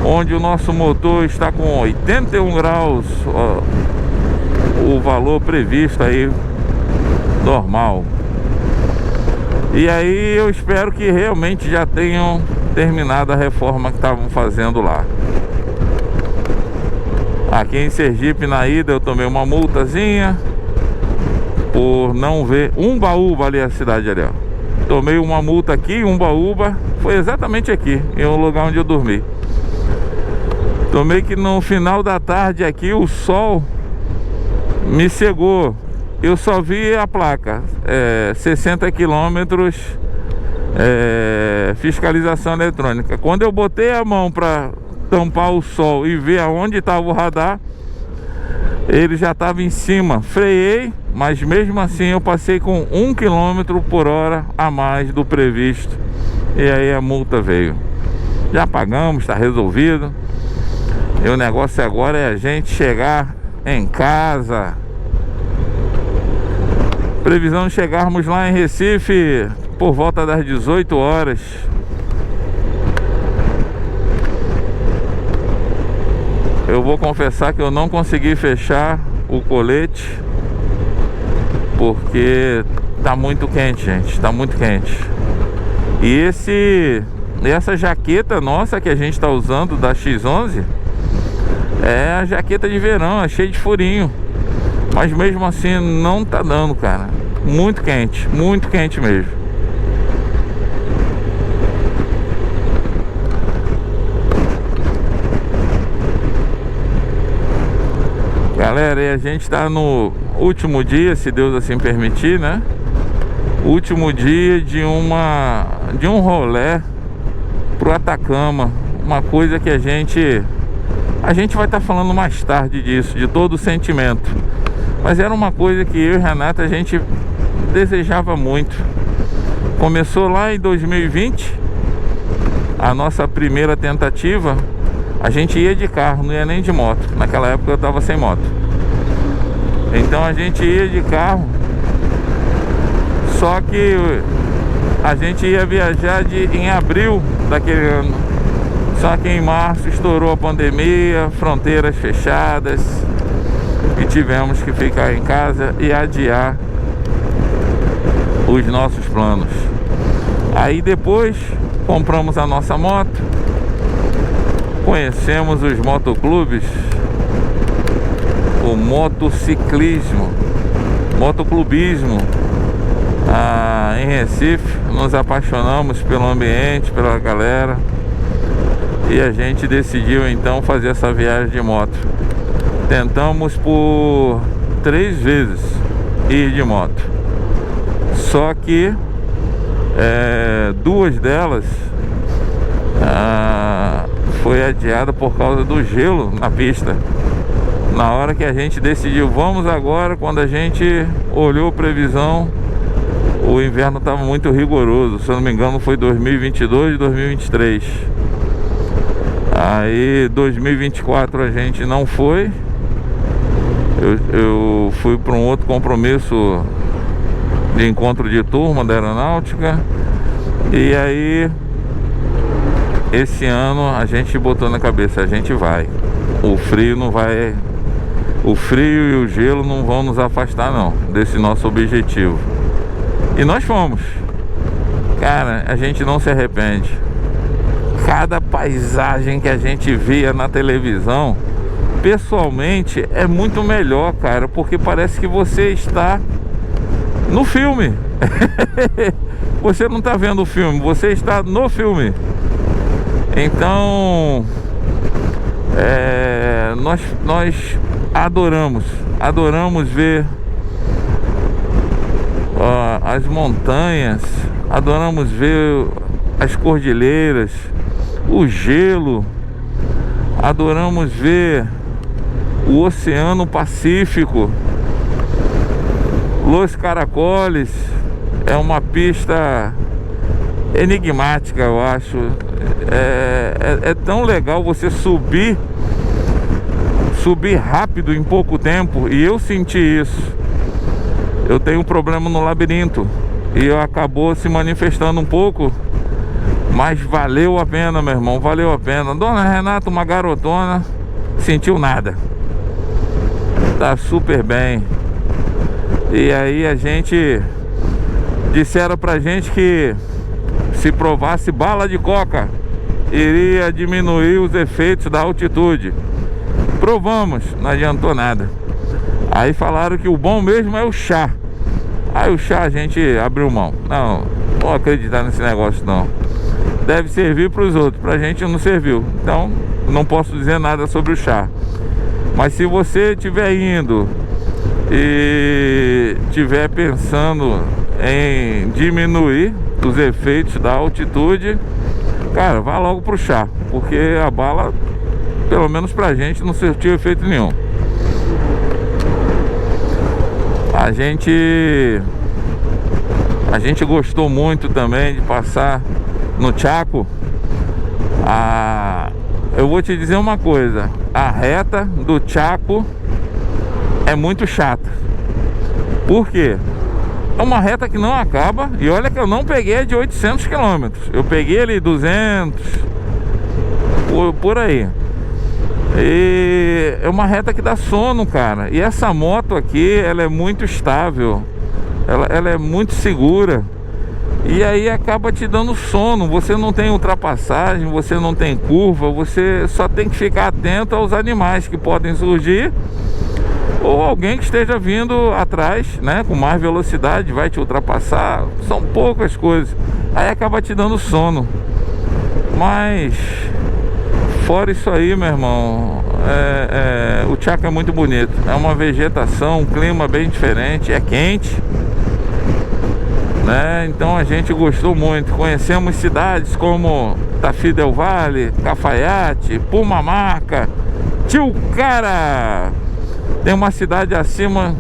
onde o nosso motor está com 81 graus, ó, o valor previsto aí, normal. E aí eu espero que realmente já tenham terminado a reforma que estavam fazendo lá. Aqui em Sergipe, na ida, eu tomei uma multazinha por não ver Umbaúba, ali a cidade ali, ó. Tomei uma multa aqui em Umbaúba, foi exatamente aqui, em um lugar onde eu dormi. Tomei que no final da tarde aqui o sol me cegou. Eu só vi a placa, 60 km, fiscalização eletrônica. Quando eu botei a mão para tampar o sol e ver aonde estava o radar, ele já estava em cima. Freiei, mas mesmo assim eu passei com 1 km por hora a mais do previsto. E aí a multa veio. Já pagamos, está resolvido. E o negócio agora é a gente chegar em casa. Previsão de chegarmos lá em Recife por volta das 18 horas. Eu vou confessar que eu não consegui fechar o colete, porque tá muito quente, gente. Tá muito quente. E essa jaqueta nossa que a gente tá usando da X11 é a jaqueta de verão, é cheia de furinho. Mas mesmo assim não tá dando, cara. Muito quente mesmo. Galera, e a gente tá no último dia, se Deus assim permitir, né? Último dia de um rolê pro Atacama. Uma coisa que a gente vai estar falando mais tarde disso, de todo o sentimento. Mas era uma coisa que eu e Renata a gente desejava muito. Começou lá em 2020, a nossa primeira tentativa. A gente ia de carro, não ia nem de moto. Naquela época eu tava sem moto. Então a gente ia de carro. Só que a gente ia viajar em abril daquele ano. Só que em março estourou a pandemia, fronteiras fechadas, e tivemos que ficar em casa e adiar os nossos planos. Aí depois compramos a nossa moto, conhecemos os motoclubes, o motociclismo, motoclubismo em Recife. Nos apaixonamos pelo ambiente, pela galera, e a gente decidiu então fazer essa viagem de moto. Tentamos por 3 vezes ir de moto, só que 2 delas foi adiada por causa do gelo na pista. Na hora que a gente decidiu, vamos agora, quando a gente olhou a previsão, o inverno estava muito rigoroso. Se eu não me engano foi 2022 e 2023. Aí 2024 a gente não foi. Eu fui para um outro compromisso de encontro de turma da aeronáutica. E aí esse ano a gente botou na cabeça, a gente vai. O frio não vai, o frio e o gelo não vão nos afastar não desse nosso objetivo. E nós fomos. Cara, a gente não se arrepende. Cada paisagem que a gente via na televisão, pessoalmente é muito melhor, cara, porque parece que você está no filme. Você não está vendo o filme, você está no filme. Então nós adoramos ver as montanhas, adoramos ver as cordilheiras, o gelo, adoramos ver o Oceano Pacífico. Los Caracoles é uma pista enigmática, eu acho. É tão legal você subir rápido em pouco tempo, e eu senti isso. eu tenho um problema no labirinto e acabou se manifestando um pouco, mas valeu a pena, meu irmão, valeu a pena. Dona Renata, uma garotona, sentiu nada, tá super bem. E aí a gente disseram pra gente que se provasse bala de coca iria diminuir os efeitos da altitude. Provamos, não adiantou nada. Aí falaram que o bom mesmo é o chá. Aí o chá a gente abriu mão. Não vou acreditar nesse negócio não. Deve servir para os outros, pra gente não serviu. Então não posso dizer nada sobre o chá. Mas se você estiver indo e estiver pensando em diminuir os efeitos da altitude, cara, vá logo pro chá, porque a bala, pelo menos pra gente, não surtiu efeito nenhum. A gente gostou muito também de passar no Chaco. Eu vou te dizer uma coisa, a reta do Chaco é muito chata. Por quê? É uma reta que não acaba. E olha que eu não peguei a de 800 km, eu peguei ali 200 por aí. E é uma reta que dá sono, cara. E essa moto aqui, ela é muito estável, ela é muito segura. E aí acaba te dando sono. Você não tem ultrapassagem, você não tem curva, você só tem que ficar atento aos animais que podem surgir, ou alguém que esteja vindo atrás, né, com mais velocidade, vai te ultrapassar. São poucas coisas. Aí acaba te dando sono. Mas fora isso aí, meu irmão, o Chaco é muito bonito. É uma vegetação, um clima bem diferente, é quente, né? Então a gente gostou muito. Conhecemos cidades como Tafí del Valle, Cafayate, Pumamaca, Tilcara. Tem uma cidade acima,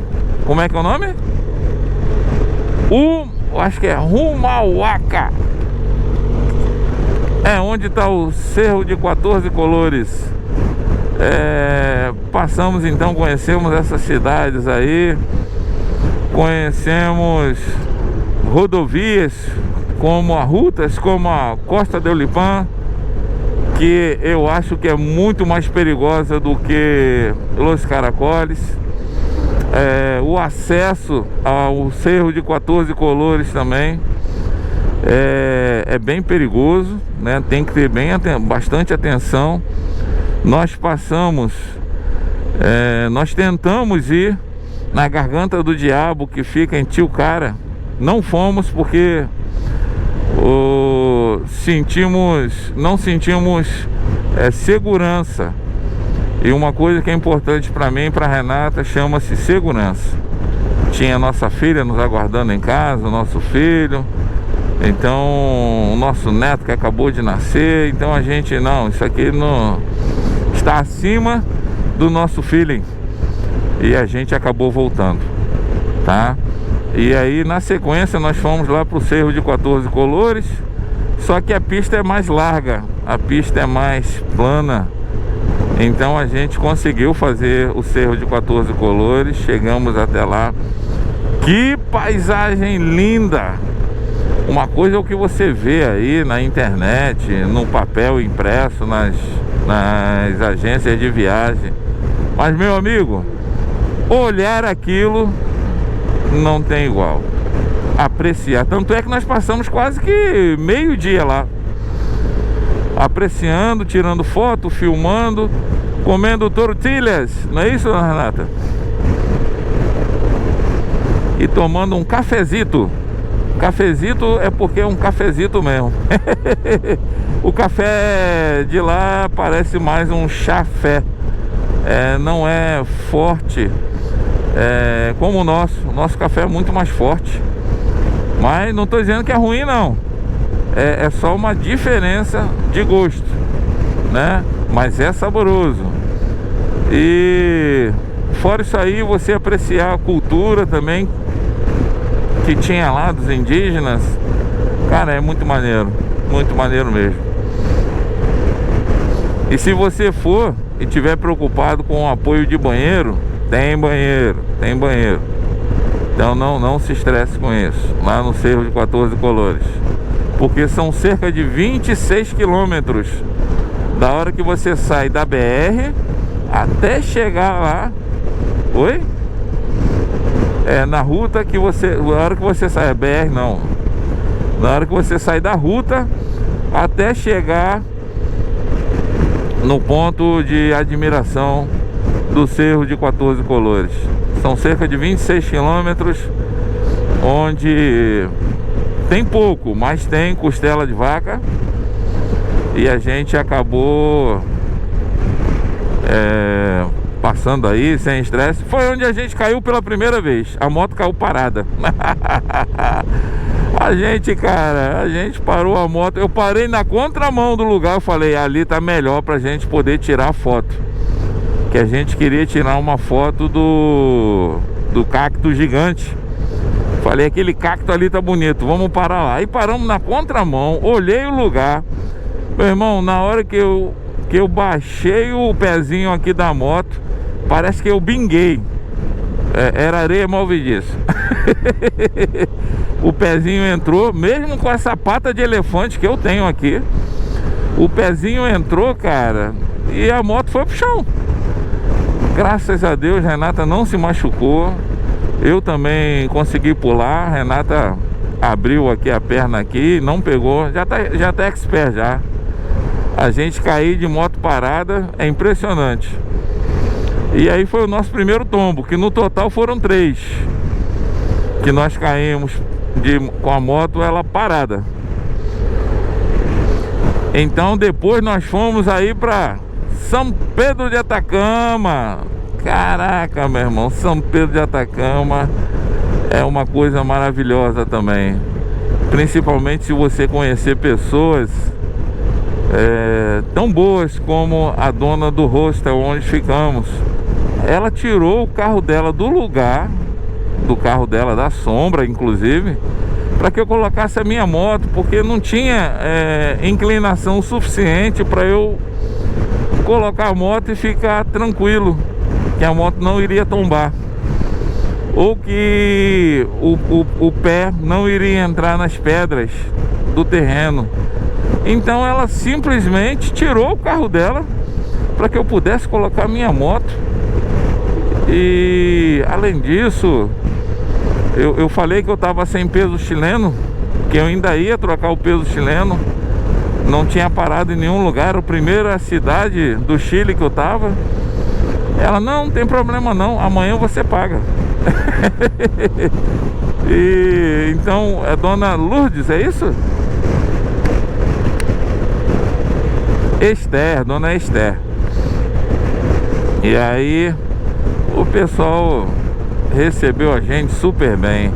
como é que é o nome? Acho que é Humauaca. É onde está o Cerro de 14 Colores. Passamos então, conhecemos essas cidades aí. Conhecemos rodovias como rutas como a Costa del Lipán, que eu acho que é muito mais perigosa do que Los Caracoles. O acesso ao Cerro de 14 Colores também é bem perigoso, né? Tem que ter bastante atenção. Nós tentamos ir na Garganta do Diabo, que fica em Tilcara. Não fomos porque não sentimos segurança. E uma coisa que é importante para mim e para Renata chama-se segurança. Tinha nossa filha nos aguardando em casa, o nosso filho, então o nosso neto que acabou de nascer. Então a gente, não, isso aqui não está acima do nosso feeling. E a gente acabou voltando, tá? E aí na sequência nós fomos lá pro Cerro de 14 Colores. Só que a pista é mais larga, a pista é mais plana. Então a gente conseguiu fazer o Cerro de 14 Colores. Chegamos até lá. Que paisagem linda! Uma coisa é o que você vê aí na internet, no papel impresso, nas agências de viagem. Mas, meu amigo, olhar aquilo não tem igual. Apreciar. Tanto é que nós passamos quase que meio-dia lá, apreciando, tirando foto, filmando, comendo tortilhas. Não é isso, dona Renata? E tomando um cafezito. Cafezito é porque é um cafezito mesmo. O café de lá parece mais um chafé. Não é forte como o nosso. O nosso café é muito mais forte. Mas não estou dizendo que é ruim, não. É só uma diferença de gosto, né? Mas é saboroso. E fora isso aí, você apreciar a cultura também que tinha lá dos indígenas. Cara, é muito maneiro mesmo. E se você for e tiver preocupado com o apoio de banheiro, tem banheiro. Então não se estresse com isso, lá no Cerro de 14 Colores, porque são cerca de 26 quilômetros da hora que você sai da BR até chegar lá. Oi? Na ruta que você... Na hora que você sai, BR não, na hora que você sai da ruta até chegar no ponto de admiração do Cerro de 14 Colores. São cerca de 26 quilômetros, onde tem pouco, mas tem costela de vaca. E a gente acabou passando aí sem estresse. Foi onde a gente caiu pela primeira vez. A moto caiu parada. A gente parou a moto. Eu parei na contramão do lugar. Eu falei, ali tá melhor pra gente poder tirar a foto. Que a gente queria tirar uma foto do cacto gigante. Falei, aquele cacto ali tá bonito, vamos parar lá. Aí paramos na contramão, olhei o lugar. Meu irmão, na hora que eu baixei o pezinho aqui da moto, parece que eu binguei. Era areia malvediça. O pezinho entrou, mesmo com essa pata de elefante que eu tenho aqui. O pezinho entrou, cara, e a moto foi pro chão. Graças a Deus, Renata não se machucou. Eu também consegui pular. Renata abriu aqui a perna aqui, não pegou. Já tá expert já. A gente cair de moto parada é impressionante. E aí foi o nosso primeiro tombo, que no total foram 3 que nós caímos com a moto ela parada. Então depois nós fomos aí pra São Pedro de Atacama. Caraca, meu irmão, São Pedro de Atacama é uma coisa maravilhosa também. Principalmente se você conhecer pessoas tão boas como a dona do hostel onde ficamos. Ela tirou o carro dela do lugar, do carro dela, da sombra inclusive, para que eu colocasse a minha moto, porque não tinha inclinação suficiente para eu colocar a moto e ficar tranquilo, que a moto não iria tombar, ou que o pé não iria entrar nas pedras do terreno. Então ela simplesmente tirou o carro dela para que eu pudesse colocar minha moto. E além disso, eu falei que eu estava sem peso chileno, que eu ainda ia trocar o peso chileno. Não tinha parado em nenhum lugar, era a primeira cidade do Chile que eu tava. Ela, não tem problema não, amanhã você paga. E então, é dona Lourdes, é isso? Esther, dona Esther. E aí o pessoal recebeu a gente super bem.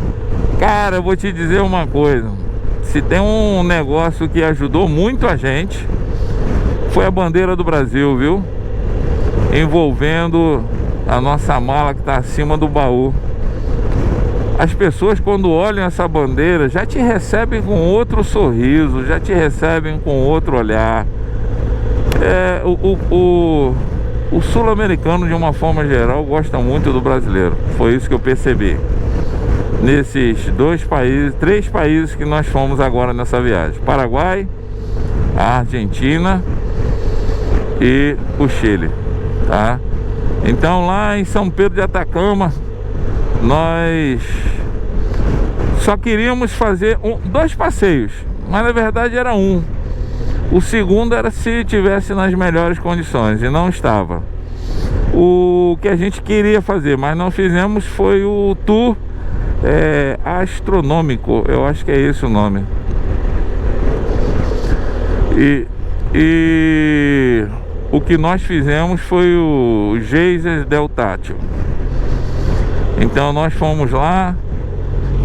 Cara, eu vou te dizer uma coisa. Se tem um negócio que ajudou muito a gente, foi a bandeira do Brasil, viu? Envolvendo a nossa mala que está acima do baú. As pessoas, quando olham essa bandeira, já te recebem com outro sorriso, já te recebem com outro olhar. O sul-americano, de uma forma geral, gosta muito do brasileiro. Foi isso que eu percebi nesses 3 países que nós fomos agora nessa viagem: Paraguai, a Argentina e o Chile, tá? Então lá em São Pedro de Atacama, nós só queríamos fazer 2 passeios, mas na verdade era um. O segundo era se tivesse nas melhores condições, e não estava. O que a gente queria fazer, mas não fizemos, foi o tour astronômico. Eu acho que é esse o nome. E o que nós fizemos foi o Geysers del Tátil. Então nós fomos lá.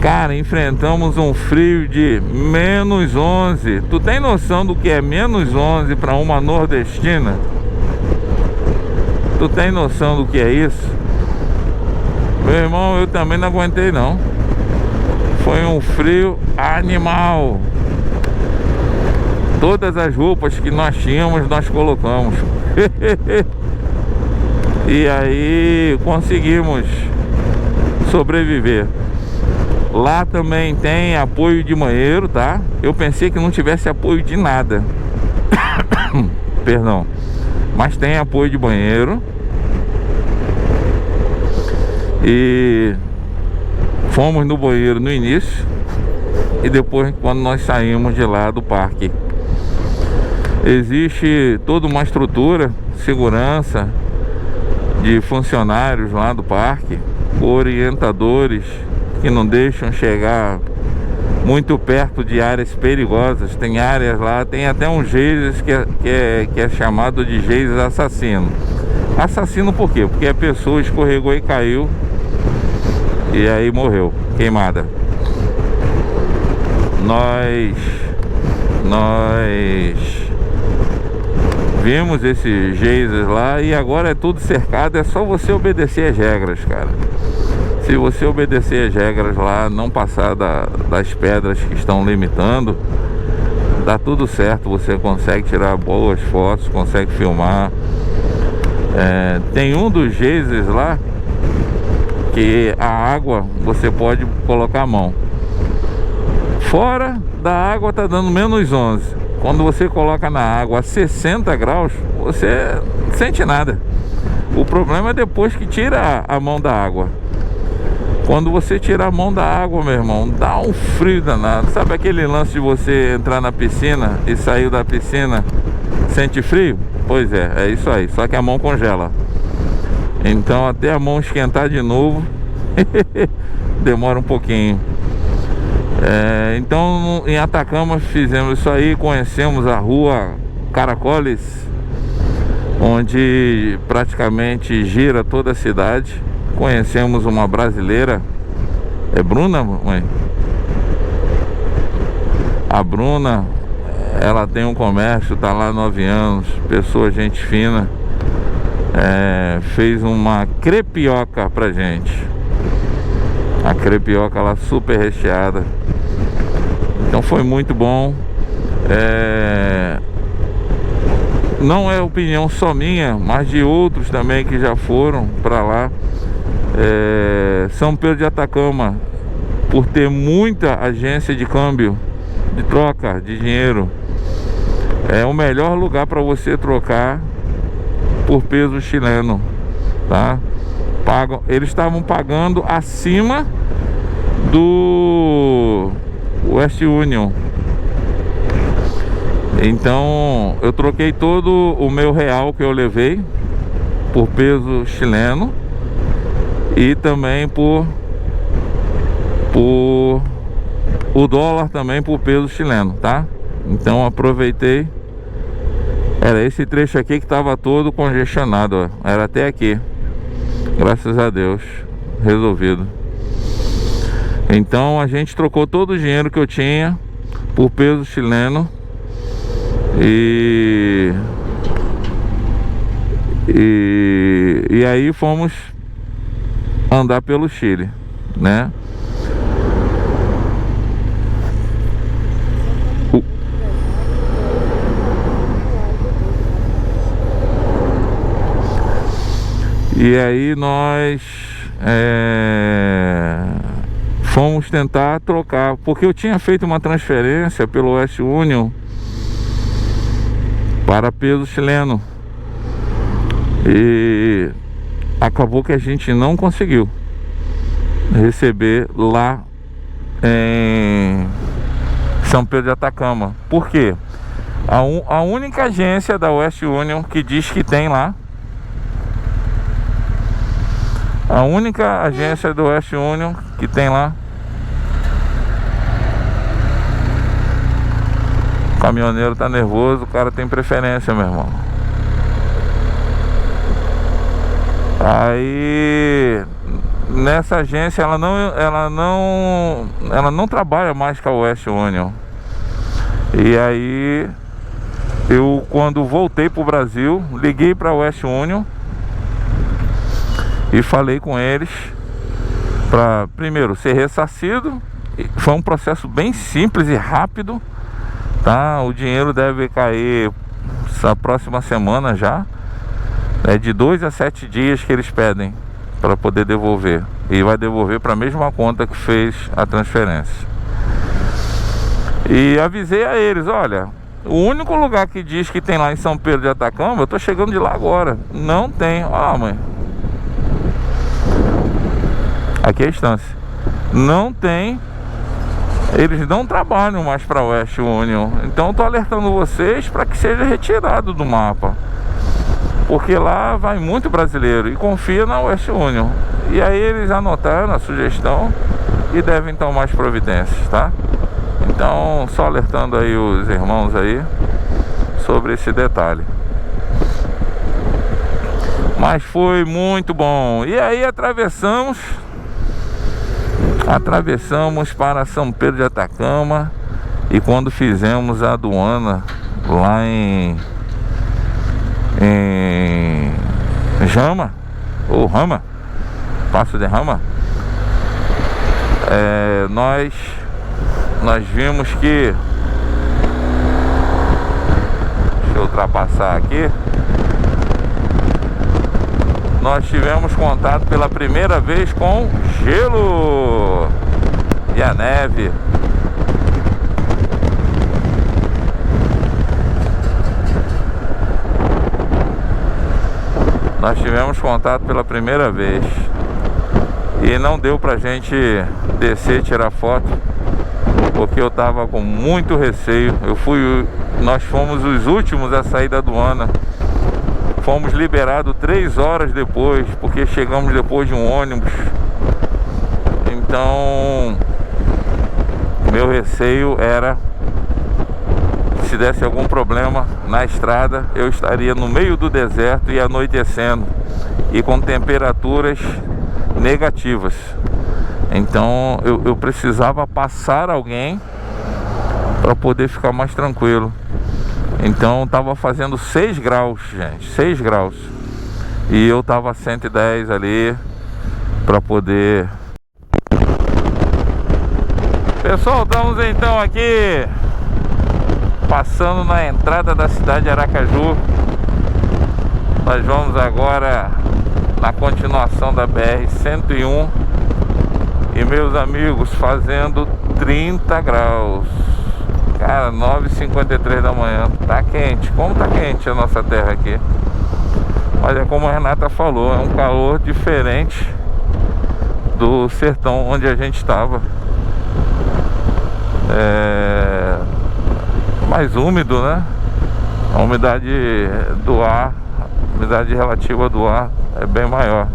Cara, enfrentamos um frio de -11. Tu tem noção do que é -11 para uma nordestina? Tu tem noção do que é isso? Meu irmão, eu também não aguentei não. Foi um frio animal. Todas as roupas que nós tínhamos, nós colocamos. E aí conseguimos sobreviver. Lá também tem apoio de banheiro, tá? Eu pensei que não tivesse apoio de nada. Perdão. Mas tem apoio de banheiro. E fomos no banheiro no início e depois quando nós saímos de lá do parque. Existe toda uma estrutura, segurança de funcionários lá do parque, orientadores que não deixam chegar muito perto de áreas perigosas. Tem áreas lá, tem até um geyser que é chamado de geyser assassino. Assassino por quê? Porque a pessoa escorregou e caiu e aí morreu, queimada. Nós vimos esses geysers lá e agora é tudo cercado, é só você obedecer as regras, cara. Se você obedecer as regras lá, não passar das pedras que estão limitando, dá tudo certo, você consegue tirar boas fotos, consegue filmar. Tem um dos geysers lá que a água você pode colocar a mão. Fora da água tá dando menos 11. Quando você coloca na água a 60 graus, você não sente nada. O problema é depois que tira a mão da água. Quando você tira a mão da água, meu irmão, dá um frio danado. Sabe aquele lance de você entrar na piscina e sair da piscina, sente frio? Pois é isso aí, só que a mão congela. Então até a mão esquentar de novo demora um pouquinho. Então em Atacama fizemos isso aí, conhecemos a rua Caracoles, onde praticamente gira toda a cidade. Conhecemos uma brasileira, é Bruna, mãe? A Bruna, ela tem um comércio, tá lá há 9 anos, pessoa, gente fina. Fez uma crepioca pra gente. A crepioca lá super recheada. Então foi muito bom. Não é opinião só minha, mas de outros também que já foram pra lá. São Pedro de Atacama, por ter muita agência de câmbio, de troca de dinheiro, é o melhor lugar para você trocar por peso chileno, tá? Eles estavam pagando acima do West Union. Então eu troquei todo o meu real que eu levei por peso chileno e também por o dólar também por peso chileno, tá? Então aproveitei. Era esse trecho aqui que estava todo congestionado, ó. Era até aqui. Graças a Deus, resolvido. Então a gente trocou todo o dinheiro que eu tinha por peso chileno. E aí fomos andar pelo Chile, né? E aí nós fomos tentar trocar, porque eu tinha feito uma transferência pelo West Union para peso chileno e acabou que a gente não conseguiu receber lá em São Pedro de Atacama. Por quê? A única agência da West Union que diz que tem lá, a única agência do West Union que tem lá, o caminhoneiro tá nervoso, o cara tem preferência, meu irmão. Aí nessa agência ela não trabalha mais com a West Union. E aí eu, quando voltei pro Brasil, liguei pra West Union e falei com eles para primeiro ser ressarcido. Foi um processo bem simples e rápido, tá? O dinheiro deve cair essa próxima semana já. É de 2 a 7 dias que eles pedem para poder devolver. e vai devolver para a mesma conta que fez a transferência. E avisei a eles, olha, o único lugar que diz que tem lá em São Pedro de Atacama, eu tô chegando de lá agora, não tem. Ó, mãe, aqui é a estância, não tem. Eles não trabalham mais para Western Union. Então eu tô alertando vocês para que seja retirado do mapa, porque lá vai muito brasileiro e confia na Western Union. E aí eles anotaram a sugestão e devem tomar as providências, tá? Então só alertando aí os irmãos aí sobre esse detalhe. Mas foi muito bom. E aí atravessamos para São Pedro de Atacama. E quando fizemos a aduana lá em Jama, ou Rama, Passo de Rama, nós vimos que, deixa eu ultrapassar aqui, nós tivemos contato pela primeira vez com gelo e a neve. Nós tivemos contato pela primeira vez e não deu pra gente descer e tirar foto, porque eu tava com muito receio. Nós fomos os últimos a sair da aduana. Fomos liberados 3 horas depois, porque chegamos depois de um ônibus. Então, meu receio era, se desse algum problema na estrada, eu estaria no meio do deserto e anoitecendo, e com temperaturas negativas. Então eu precisava passar alguém para poder ficar mais tranquilo. Então tava fazendo 6 graus, gente, 6 graus. E eu tava a 110 ali para poder. Pessoal, estamos então aqui passando na entrada da cidade de Aracaju. Nós vamos agora na continuação da BR-101. E meus amigos, fazendo 30 graus. Cara, 9h53 da manhã. Tá quente, como tá quente a nossa terra aqui. Mas é como a Renata falou, é um calor diferente do sertão onde a gente estava. Mais úmido, né? A umidade do ar, a umidade relativa do ar é bem maior.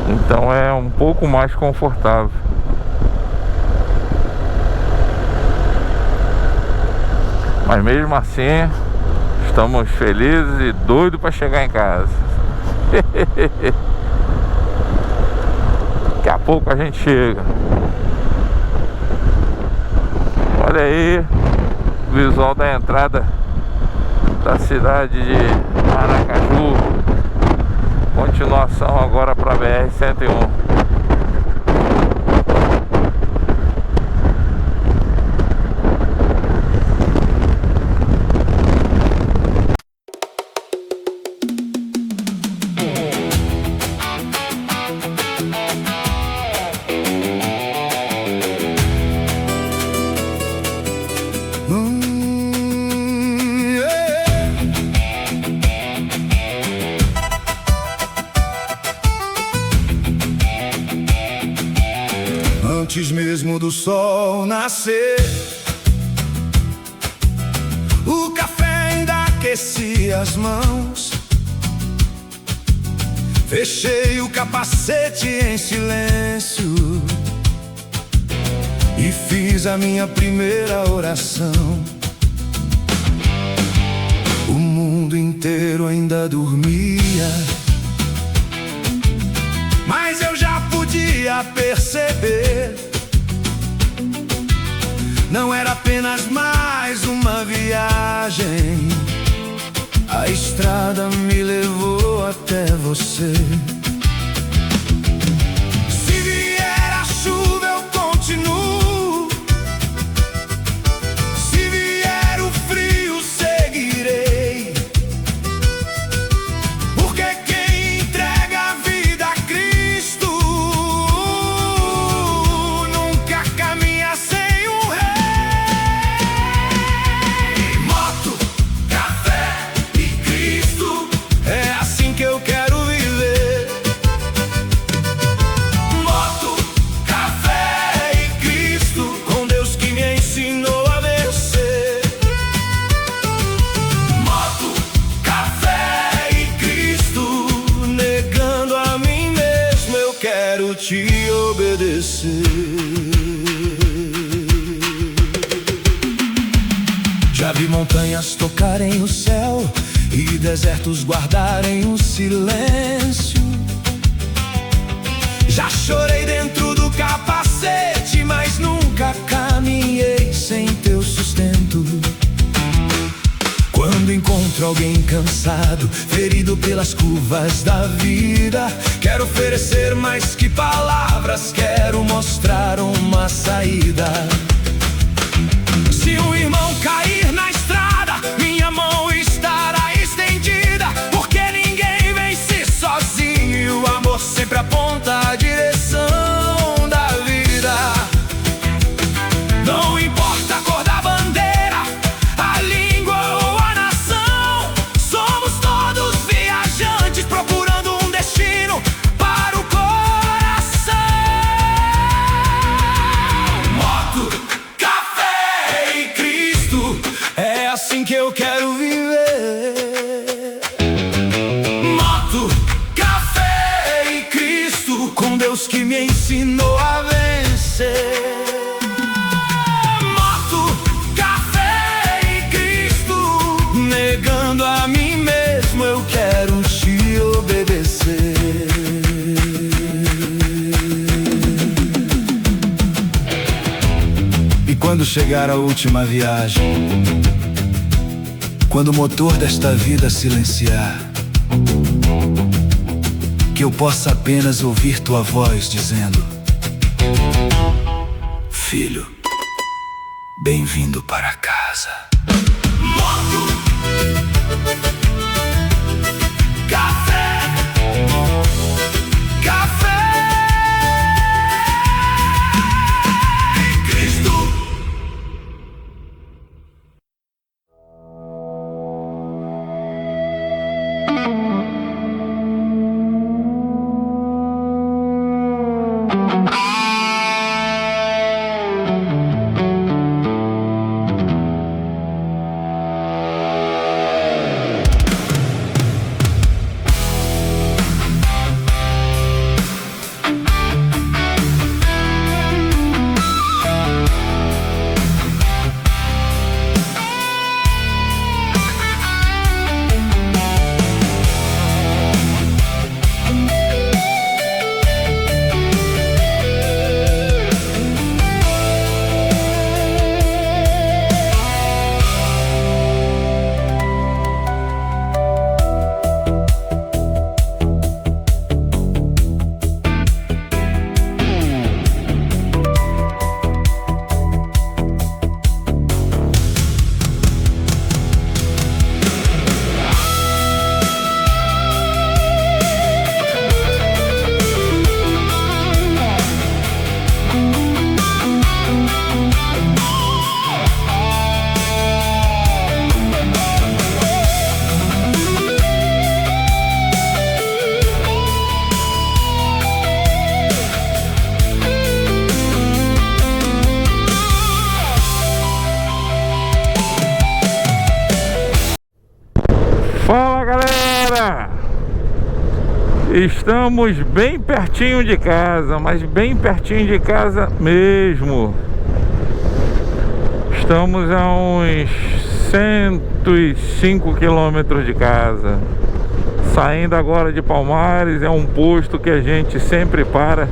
Então é um pouco mais confortável. Mas mesmo assim, estamos felizes e doidos para chegar em casa. Daqui a pouco a gente chega. Olha aí o visual da entrada da cidade de Aracaju. Continuação agora para a BR-101. Antes mesmo do sol nascer, o café ainda aquecia as mãos. Fechei o capacete em silêncio e fiz a minha primeira oração. O mundo inteiro ainda dormia, mas eu já podia perceber. Não era apenas mais uma viagem, a estrada me levou até você. Se vier a chuva eu continuo, se vier o frio seguirei, porque quem entrega a vida a Cristo Já vi montanhas tocarem o céu e desertos guardarem o silêncio. Já chorei dentro do capacete, mas nunca caminhei sem teu sustento. Quando encontro alguém cansado, ferido pelas curvas da vida, quero oferecer mais que palavras, quero mostrar uma saída. Se um irmão cair na estrada, minha mão estará estendida, porque ninguém vence sozinho e o amor sempre aponta a direção da vida. Não importa a cor da bandeira, a língua ou a nação, somos todos viajantes procurando um destino para o coração. Moto, café e Cristo, é assim que eu quero viver. Moto, café e Cristo, com Deus que me ensinou a vencer. Moto, café e Cristo, negando a mim mesmo, eu quero te obedecer. E quando chegar a última viagem, quando o motor desta vida silenciar, que eu possa apenas ouvir tua voz dizendo: filho, bem-vindo para casa. Moto, café, café e Cristo. Fala, galera! Estamos bem pertinho de casa, mas bem pertinho de casa mesmo. Estamos a uns 105 quilômetros de casa. Saindo agora de Palmares, é um posto que a gente sempre para.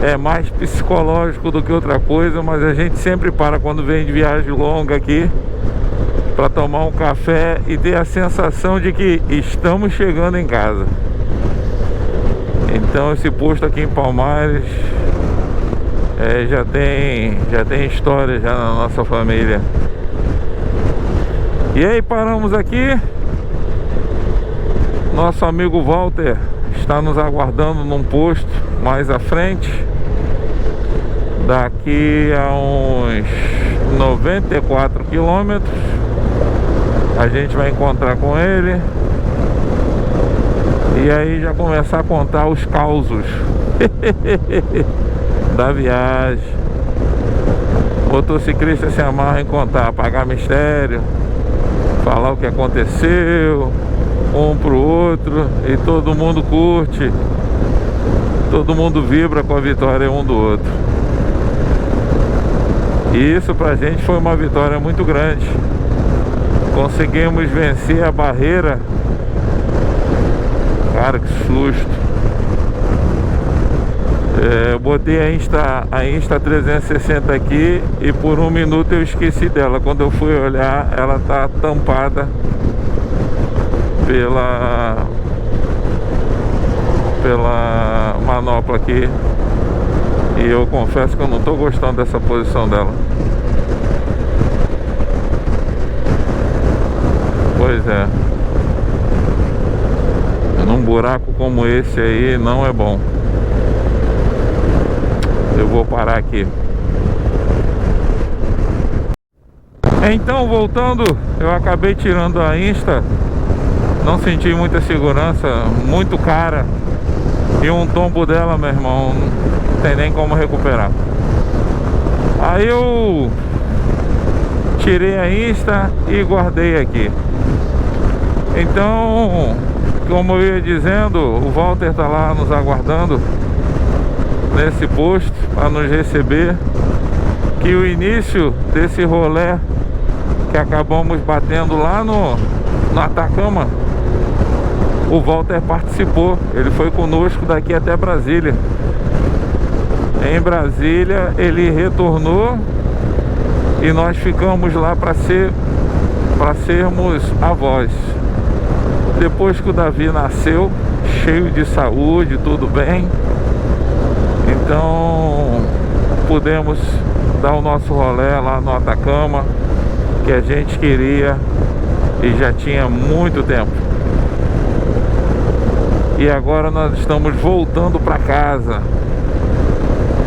É mais psicológico do que outra coisa, mas a gente sempre para quando vem de viagem longa aqui para tomar um café e ter a sensação de que estamos chegando em casa. Então esse posto aqui em Palmares já tem história já na nossa família. E aí paramos aqui. Nosso amigo Walter está nos aguardando num posto mais à frente. Daqui a uns 94 quilômetros a gente vai encontrar com ele e aí já começar a contar os causos da viagem. O motociclista se amarra em contar, apagar mistério, falar o que aconteceu um pro outro, e todo mundo curte, todo mundo vibra com a vitória um do outro. E isso pra gente foi uma vitória muito grande. Conseguimos vencer a barreira. Cara, que susto. Eu botei a Insta 360 aqui e por um minuto eu esqueci dela. Quando eu fui olhar, ela tá tampada pela manopla aqui. E eu confesso que eu não tô gostando dessa posição dela. Pois é. Num buraco como esse aí não é bom. Eu vou parar aqui. Então, voltando, eu acabei tirando a Insta. Não senti muita segurança, muito cara. E um tombo dela, meu irmão, não tem nem como recuperar. Aí eu tirei a Insta e guardei aqui. Então, como eu ia dizendo, o Walter tá lá nos aguardando nesse posto para nos receber. Que o início desse rolê que acabamos batendo lá no Atacama, o Walter participou. Ele foi conosco daqui até Brasília. Em Brasília ele retornou e nós ficamos lá para sermos avós. Depois que o Davi nasceu, cheio de saúde, tudo bem, então pudemos dar o nosso rolê lá no Atacama, que a gente queria e já tinha muito tempo. E agora nós estamos voltando para casa,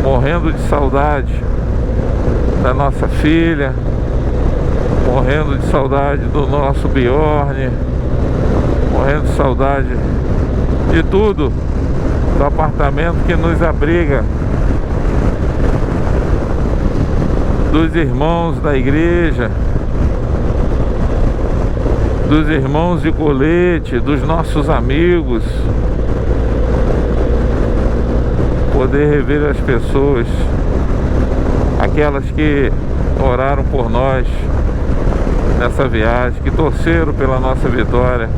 morrendo de saudade da nossa filha, morrendo de saudade do nosso Bjorn, morrendo de saudade de tudo, do apartamento que nos abriga, dos irmãos da igreja, dos irmãos de colete, dos nossos amigos. Poder rever as pessoas, aquelas que oraram por nós nessa viagem, que torceram pela nossa vitória.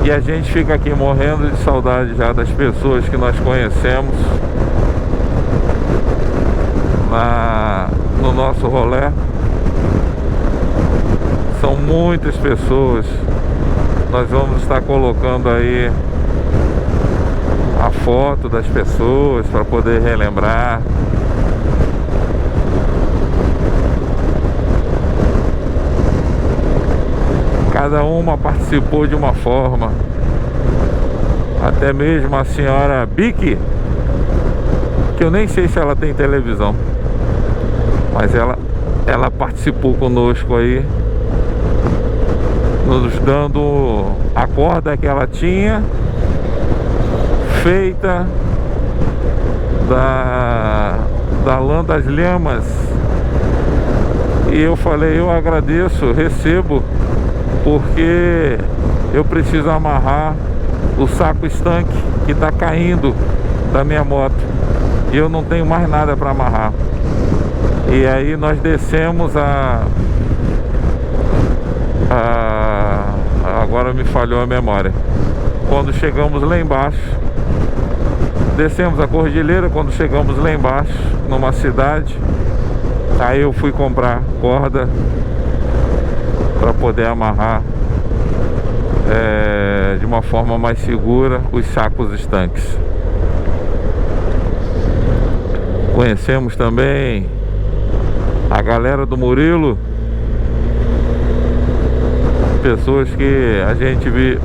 E a gente fica aqui morrendo de saudade já das pessoas que nós conhecemos no nosso rolê. São muitas pessoas. Nós vamos estar colocando aí a foto das pessoas para poder relembrar. Cada uma participou de uma forma. Até mesmo a senhora Bic, que eu nem sei se ela tem televisão, mas ela participou conosco aí, nos dando a corda que ela tinha feita da lã das lhamas. E eu falei, eu agradeço, recebo, porque eu preciso amarrar o saco estanque que está caindo da minha moto e eu não tenho mais nada para amarrar. E aí nós descemos agora me falhou a memória. Quando chegamos lá embaixo, descemos a cordilheira. Quando chegamos lá embaixo, numa cidade, aí eu fui comprar corda para poder amarrar de uma forma mais segura os sacos estanques. Conhecemos também a galera do Murilo, pessoas que a gente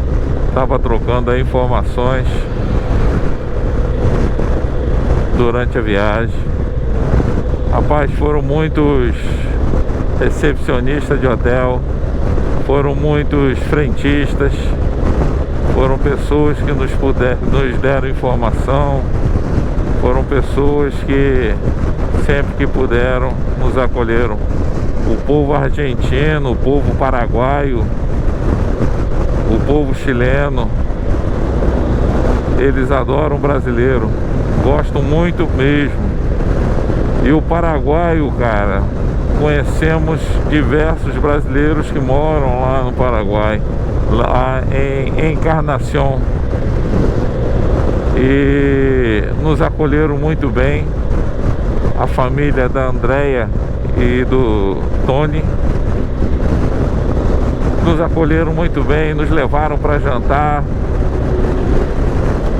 estava trocando aí informações durante a viagem. Rapaz, foram muitos recepcionistas de hotel, foram muitos frentistas, foram pessoas que nos deram informação, foram pessoas que sempre que puderam nos acolheram. O povo argentino, o povo paraguaio, o povo chileno, eles adoram o brasileiro, gostam muito mesmo. E o paraguaio, cara, conhecemos diversos brasileiros que moram lá no Paraguai, lá em Encarnação, e nos acolheram muito bem. A família da Andréia e do Tony nos acolheram muito bem, nos levaram para jantar,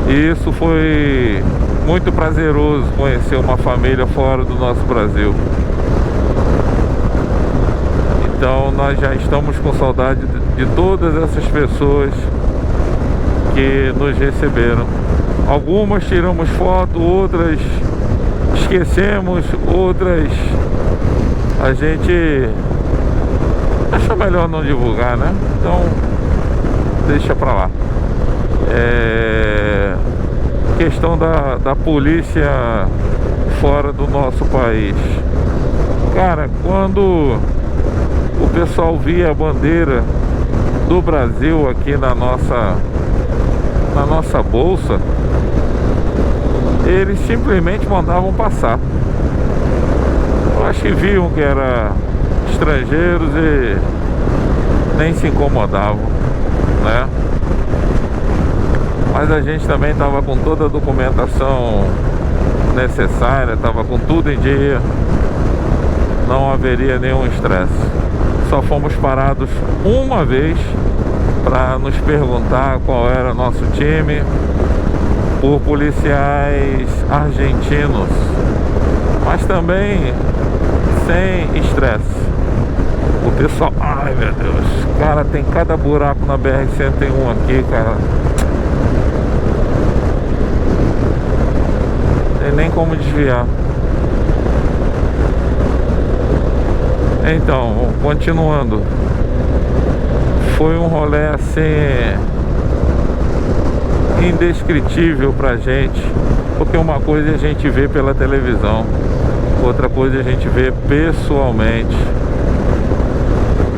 e isso foi muito prazeroso, conhecer uma família fora do nosso Brasil. Então nós já estamos com saudade de todas essas pessoas que nos receberam. Algumas tiramos foto, outras esquecemos, outras a gente acha melhor não divulgar, né? Então deixa pra lá. Questão da polícia fora do nosso país. Cara, quando o pessoal via a bandeira do Brasil aqui na nossa bolsa, eles simplesmente mandavam passar. Eu acho que viam que era estrangeiros e nem se incomodavam, né? Mas a gente também estava com toda a documentação necessária, estava com tudo em dia, não haveria nenhum estresse. Só fomos parados uma vez para nos perguntar qual era nosso time, por policiais argentinos, mas também sem estresse. O pessoal, ai meu Deus, cara, tem cada buraco na BR-101 aqui, cara. Tem nem como desviar. Então, continuando, foi um rolê assim indescritível pra gente, porque uma coisa a gente vê pela televisão, outra coisa a gente vê pessoalmente,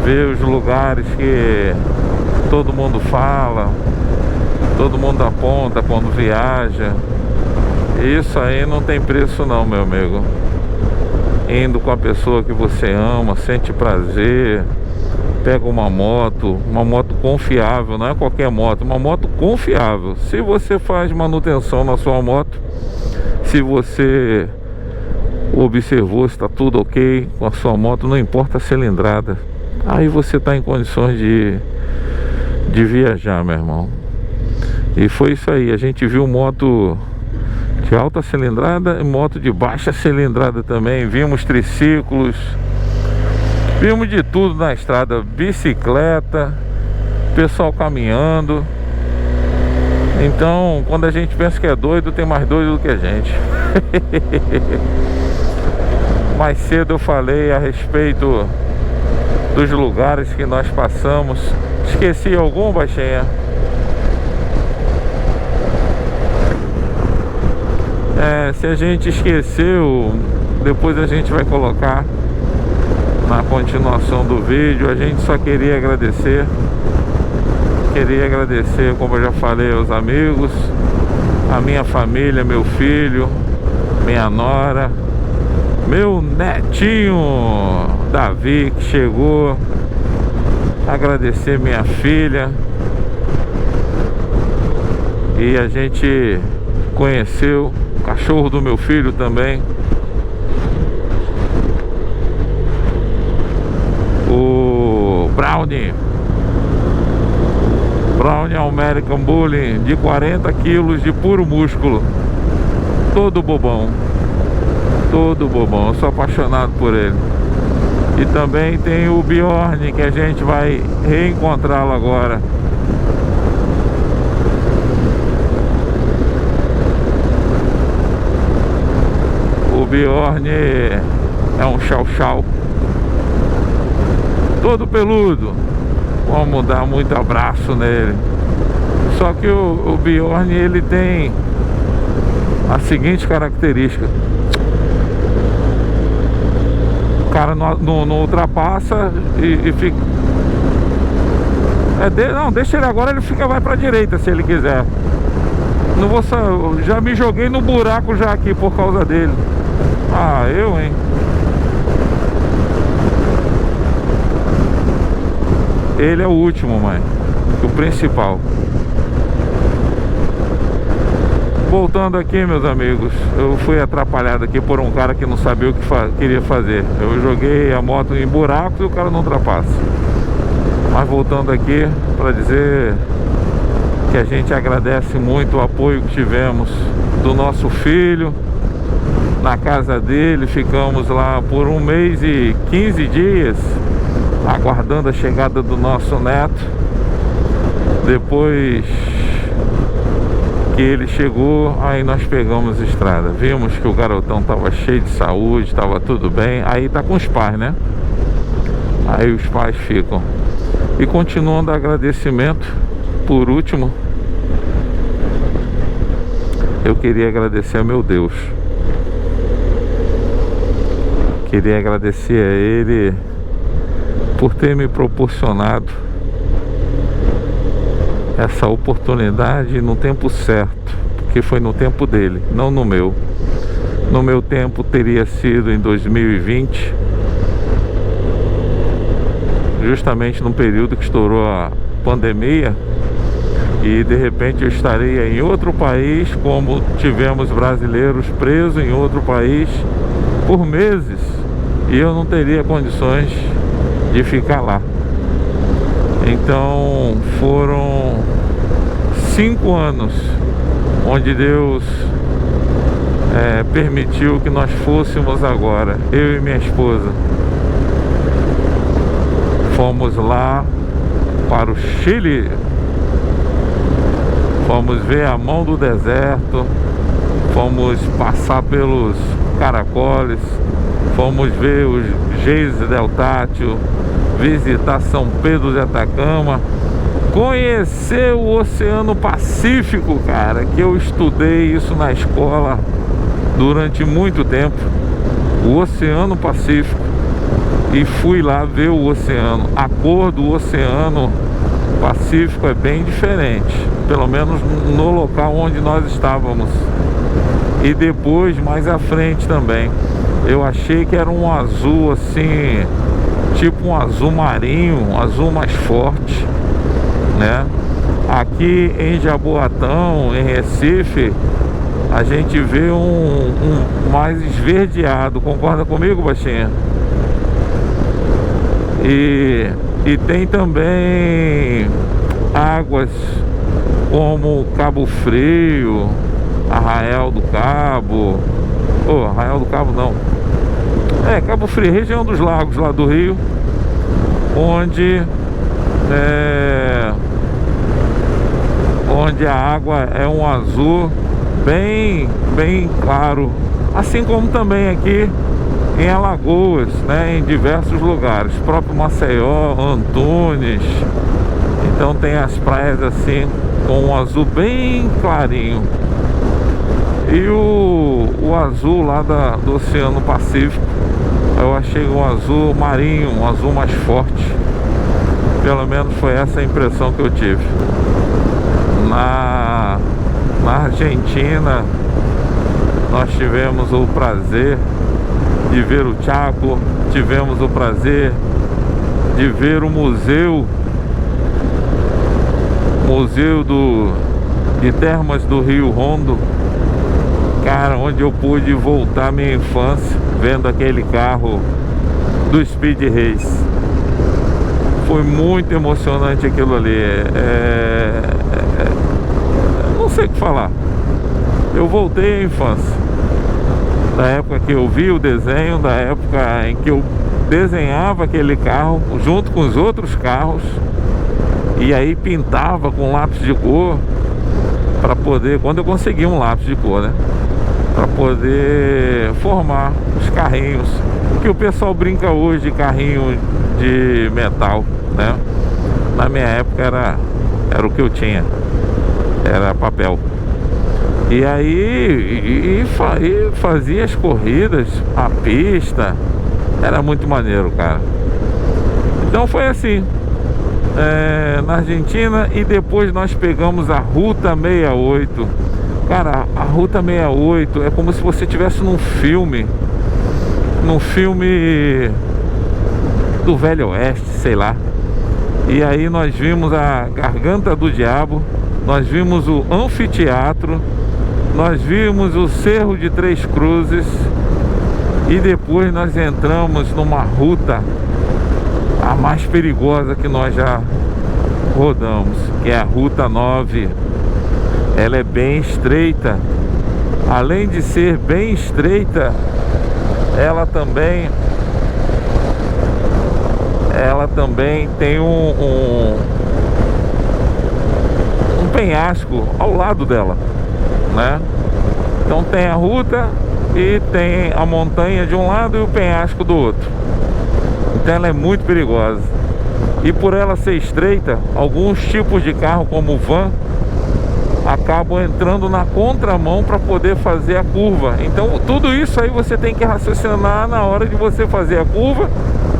ver os lugares que todo mundo fala, todo mundo aponta quando viaja. Isso aí não tem preço não, meu amigo. Indo com a pessoa que você ama, sente prazer, pega uma moto confiável, não é qualquer moto, uma moto confiável. Se você faz manutenção na sua moto, se você observou se está tudo ok com a sua moto, não importa a cilindrada, aí você está em condições de viajar, meu irmão. E foi isso aí, a gente viu moto de alta cilindrada e moto de baixa cilindrada também, vimos triciclos, vimos de tudo na estrada, bicicleta, pessoal caminhando. Então, quando a gente pensa que é doido, tem mais doido do que a gente. Mais cedo eu falei a respeito dos lugares que nós passamos. Esqueci algum, baixinha? Se a gente esqueceu, depois a gente vai colocar na continuação do vídeo. A gente só queria agradecer, como eu já falei, aos amigos, a minha família, meu filho, minha nora, meu netinho Davi, que chegou, agradecer minha filha. E a gente conheceu o cachorro do meu filho também, o Brownie American Bully, de 40 quilos de puro músculo, todo bobão, eu sou apaixonado por ele. E também tem o Bjorn, que a gente vai reencontrá-lo agora. O Bjorn é um chau-chau, todo peludo. Vamos dar muito abraço nele. Só que o Bjorn, ele tem a seguinte característica: o cara não ultrapassa e fica. Não, deixa ele agora, ele vai pra direita se ele quiser. Não vou, já me joguei no buraco já aqui por causa dele. Ah, eu, hein? Ele é o último, mãe. O principal. Voltando aqui, meus amigos, eu fui atrapalhado aqui por um cara que não sabia o que queria fazer. Eu joguei a moto em buracos e o cara não ultrapassa. Mas voltando aqui para dizer que a gente agradece muito o apoio que tivemos do nosso filho na casa dele. Ficamos lá por 1 mês e 15 dias aguardando a chegada do nosso neto. Depois que ele chegou, aí nós pegamos a estrada. Vimos que o garotão tava cheio de saúde, tava tudo bem. Aí tá com os pais, né? Aí os pais ficam. E continuando agradecimento, por último, eu queria agradecer ao meu Deus. Queria agradecer a Ele por ter me proporcionado essa oportunidade no tempo certo, porque foi no tempo dele, não no meu. No meu tempo teria sido em 2020, justamente no período que estourou a pandemia, e de repente eu estaria em outro país, como tivemos brasileiros presos em outro país por meses, e eu não teria condições de ficar lá. Então foram 5 anos onde Deus permitiu que nós fôssemos agora, eu e minha esposa. Fomos lá para o Chile, fomos ver a mão do deserto, fomos passar pelos caracoles, fomos ver os geysers del Tátil, visitar São Pedro de Atacama, conhecer o Oceano Pacífico, cara, que eu estudei isso na escola durante muito tempo, o Oceano Pacífico, e fui lá ver o oceano. A cor do Oceano Pacífico é bem diferente, pelo menos no local onde nós estávamos, e depois mais à frente também. Eu achei que era um azul assim, tipo um azul marinho, um azul mais forte, né? Aqui em Jaboatão, em Recife, a gente vê um mais esverdeado. Concorda comigo, baixinha? E tem também águas como Cabo Frio, Arraial do Cabo. Arraial do Cabo não, Cabo Frio, região dos lagos lá do Rio, onde a água é um azul bem claro, assim como também aqui em Alagoas, né, em diversos lugares, próprio Maceió, Antunes. Então tem as praias assim com um azul bem clarinho. E o azul lá do Oceano Pacífico, eu achei um azul marinho, um azul mais forte. Pelo menos foi essa a impressão que eu tive. Na Argentina, nós tivemos o prazer de ver o Chaco, tivemos o prazer de ver o museu de Termas do Rio Hondo, cara, onde eu pude voltar à minha infância, vendo aquele carro do Speed Race. Foi muito emocionante aquilo ali. Não sei o que falar. Eu voltei à infância, da época que eu vi o desenho, da época em que eu desenhava aquele carro junto com os outros carros, e aí pintava com lápis de cor para poder, quando eu conseguia um lápis de cor, né, para poder formar os carrinhos, o que o pessoal brinca hoje de carrinho de metal, né? Na minha época era o que eu tinha, era papel. E aí fazia as corridas, a pista, era muito maneiro, cara. Então foi assim, na Argentina, e depois nós pegamos a Ruta 68. Cara, a Ruta 68 é como se você estivesse num filme num filme do Velho Oeste, sei lá. E aí nós vimos a Garganta do Diabo, nós vimos o Anfiteatro, nós vimos o Cerro de Três Cruzes e depois nós entramos numa ruta, a mais perigosa que nós já rodamos, que é a Ruta 9. Ela é bem estreita. Além de ser bem estreita, ela também tem um penhasco ao lado dela, né? Então tem a ruta e tem a montanha de um lado e o penhasco do outro. Então ela é muito perigosa. E por ela ser estreita, alguns tipos de carro, como van, acabam entrando na contramão para poder fazer a curva. Então tudo isso aí você tem que raciocinar na hora de você fazer a curva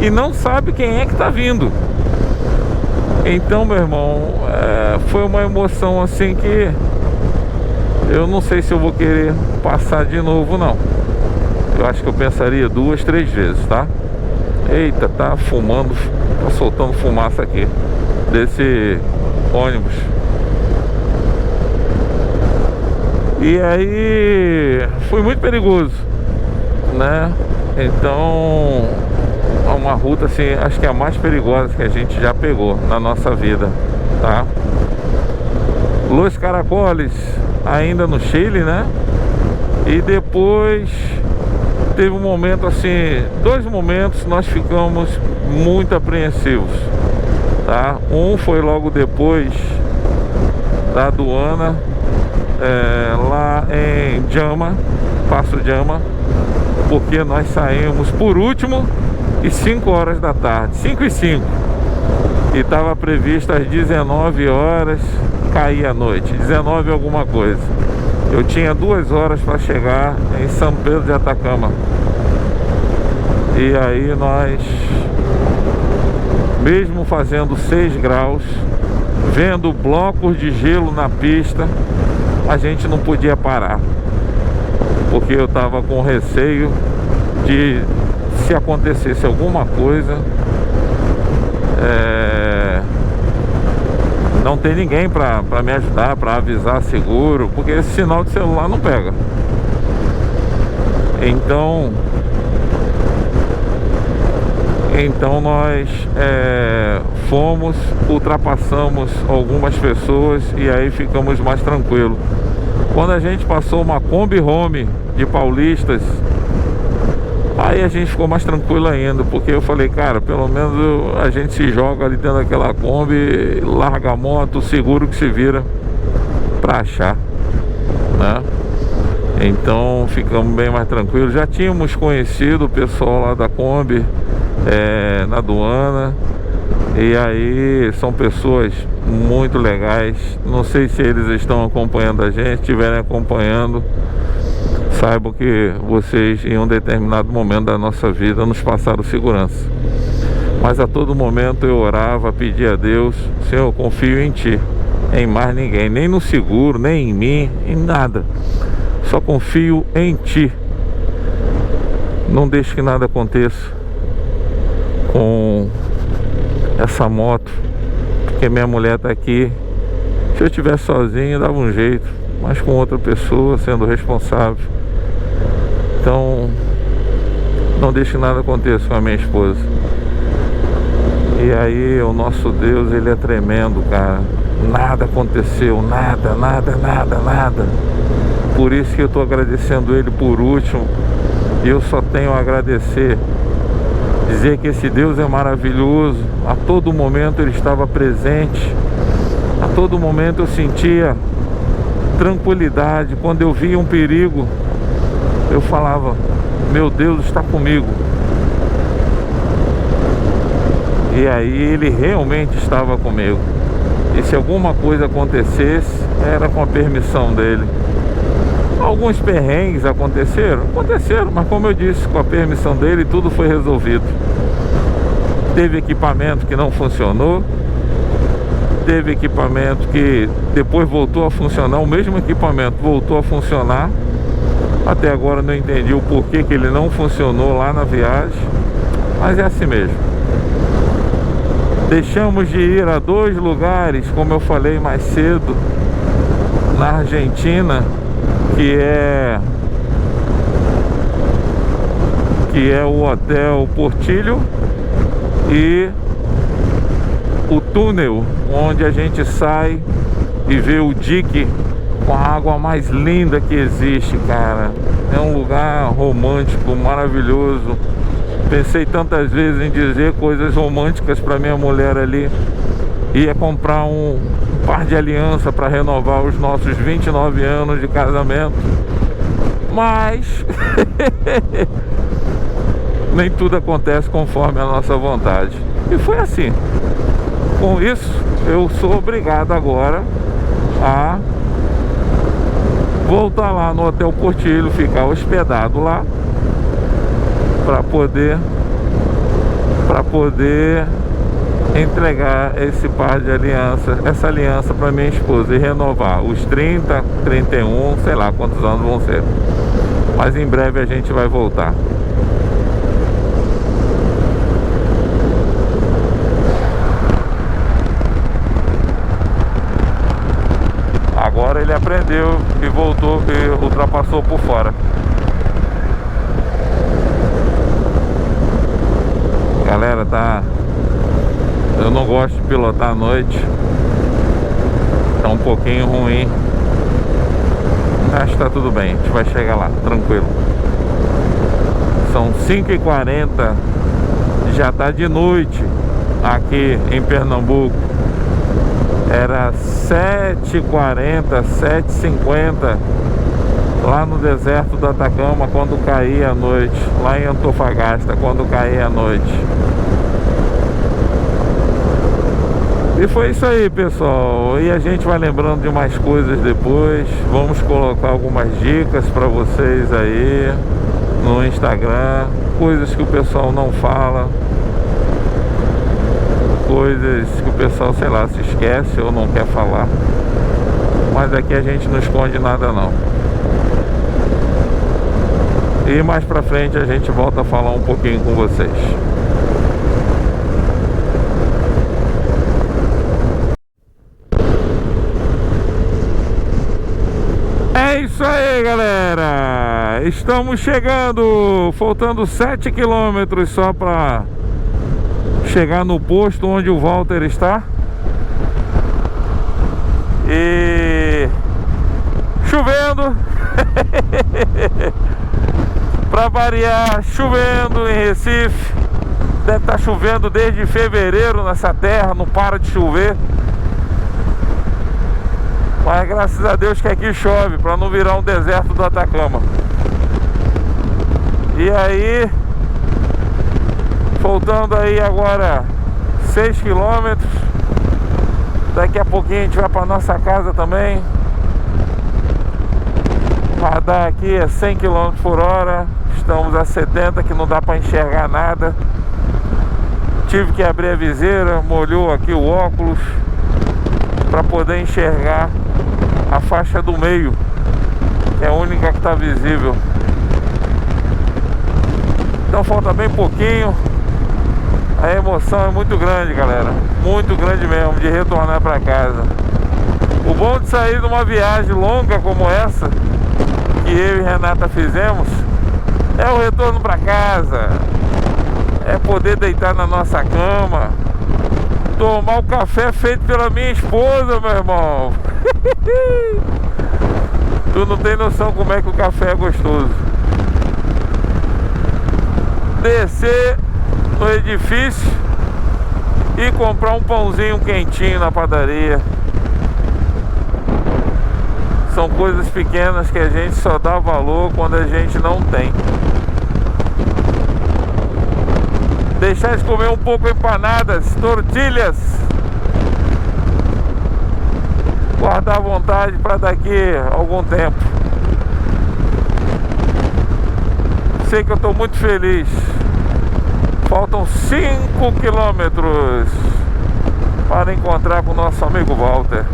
e não sabe quem é que está vindo. Então, meu irmão, foi uma emoção assim que eu não sei se eu vou querer passar de novo, não. Eu acho que eu pensaria 2, 3 vezes, tá? Eita, tá fumando, tá soltando fumaça aqui desse ônibus. E aí foi muito perigoso, né? Então é uma ruta assim, acho que é a mais perigosa que a gente já pegou na nossa vida, tá? Los Caracoles, ainda no Chile, né? E depois teve um momento assim, 2 momentos nós ficamos muito apreensivos, tá? Um foi logo depois da aduana, lá em Jama, Passo Jama, porque nós saímos por último e 5 horas da tarde, 5h05, e estava previsto às 19 horas cair a noite, 19 alguma coisa. Eu tinha 2 horas para chegar em São Pedro de Atacama. E aí nós, mesmo fazendo 6 graus, vendo blocos de gelo na pista, a gente não podia parar, porque eu estava com receio de, se acontecesse alguma coisa, não tem ninguém para me ajudar, para avisar seguro, porque esse sinal de celular não pega. Então nós fomos, ultrapassamos algumas pessoas e aí ficamos mais tranquilos. Quando a gente passou uma Kombi Home de paulistas, aí a gente ficou mais tranquilo ainda, porque eu falei, cara, pelo menos a gente se joga ali dentro daquela Kombi, larga a moto, seguro que se vira pra achar, né? Então ficamos bem mais tranquilos. Já tínhamos conhecido o pessoal lá da Kombi, na aduana, e aí são pessoas muito legais. Não sei se eles estão acompanhando a gente. Se estiverem acompanhando, saibam que vocês em um determinado momento da nossa vida nos passaram segurança. Mas a todo momento eu orava, pedia a Deus: Senhor, eu confio em Ti, em mais ninguém, nem no seguro, nem em mim, em nada. Só confio em Ti. Não deixe que nada aconteça com essa moto, porque minha mulher tá aqui. Se eu estivesse sozinho dava um jeito, mas com outra pessoa sendo responsável. Então não deixe que nada aconteça com a minha esposa. E aí o nosso Deus, Ele é tremendo, cara. Nada aconteceu, nada. Por isso que eu tô agradecendo Ele por último. E eu só tenho a agradecer, dizer que esse Deus é maravilhoso. A todo momento Ele estava presente, a todo momento eu sentia tranquilidade. Quando eu via um perigo, eu falava: meu Deus está comigo. E aí Ele realmente estava comigo. E se alguma coisa acontecesse, era com a permissão dEle. Alguns perrengues aconteceram, mas como eu disse, com a permissão dEle tudo foi resolvido. Teve equipamento que não funcionou, teve equipamento que depois voltou a funcionar, o mesmo equipamento voltou a funcionar, Até agora não entendi o porquê que ele não funcionou lá na viagem, mas é assim mesmo. Deixamos de ir a 2 lugares, como eu falei mais cedo, na Argentina, que é o Hotel Portillo e o túnel onde a gente sai e vê o dique com a água mais linda que existe, cara. É um lugar romântico, maravilhoso. Pensei tantas vezes em dizer coisas românticas para minha mulher ali. Ia comprar um par de aliança para renovar os nossos 29 anos de casamento. Mas nem tudo acontece conforme a nossa vontade. E foi assim. Com isso, eu sou obrigado agora a voltar lá no Hotel Portillo, ficar hospedado lá para poder entregar esse par de aliança, essa aliança para minha esposa e renovar os 30, 31, sei lá quantos anos vão ser. Mas em breve a gente vai voltar. Agora ele aprendeu e voltou e ultrapassou por fora. Galera, eu não gosto de pilotar à noite. Tá um pouquinho ruim. Acho que tá tudo bem, a gente vai chegar lá, tranquilo. São 5h40. Já tá de noite aqui em Pernambuco. Era 7h40, 7h50 lá no deserto do Atacama quando caía a noite. Lá em Antofagasta quando caía a noite. E foi isso aí, pessoal. E a gente vai lembrando de mais coisas depois. Vamos colocar algumas dicas para vocês aí no Instagram. Coisas que o pessoal não fala. Coisas que o pessoal, sei lá, se esquece ou não quer falar. Mas aqui a gente não esconde nada não. E mais pra frente a gente volta a falar um pouquinho com vocês. É isso aí, galera. Estamos chegando. Faltando 7 quilômetros só pra chegar no posto onde o Walter está. E chovendo. Pra variar, chovendo em Recife. Deve estar chovendo desde fevereiro nessa terra, não para de chover. Mas graças a Deus que aqui chove, para não virar um deserto do Atacama. E aí, faltando aí agora 6 quilômetros. Daqui a pouquinho a gente vai para nossa casa também. O radar aqui é 100 km por hora. Estamos a 70, que não dá para enxergar nada. Tive que abrir a viseira, molhou aqui o óculos para poder enxergar a faixa do meio, que é a única que está visível. Então falta bem pouquinho. A emoção é muito grande, galera. Muito grande mesmo, de retornar para casa. O bom de sair de uma viagem longa como essa, que eu e Renata fizemos, é o retorno para casa. É poder deitar na nossa cama, tomar o café feito pela minha esposa, meu irmão. Tu não tem noção como é que o café é gostoso. Descer no edifício e comprar um pãozinho quentinho na padaria. São coisas pequenas que a gente só dá valor quando a gente não tem. Deixar de comer um pouco empanadas, tortilhas. Guardar à vontade para daqui a algum tempo. Sei que eu estou muito feliz. Faltam 5 quilômetros para encontrar com o nosso amigo Walter.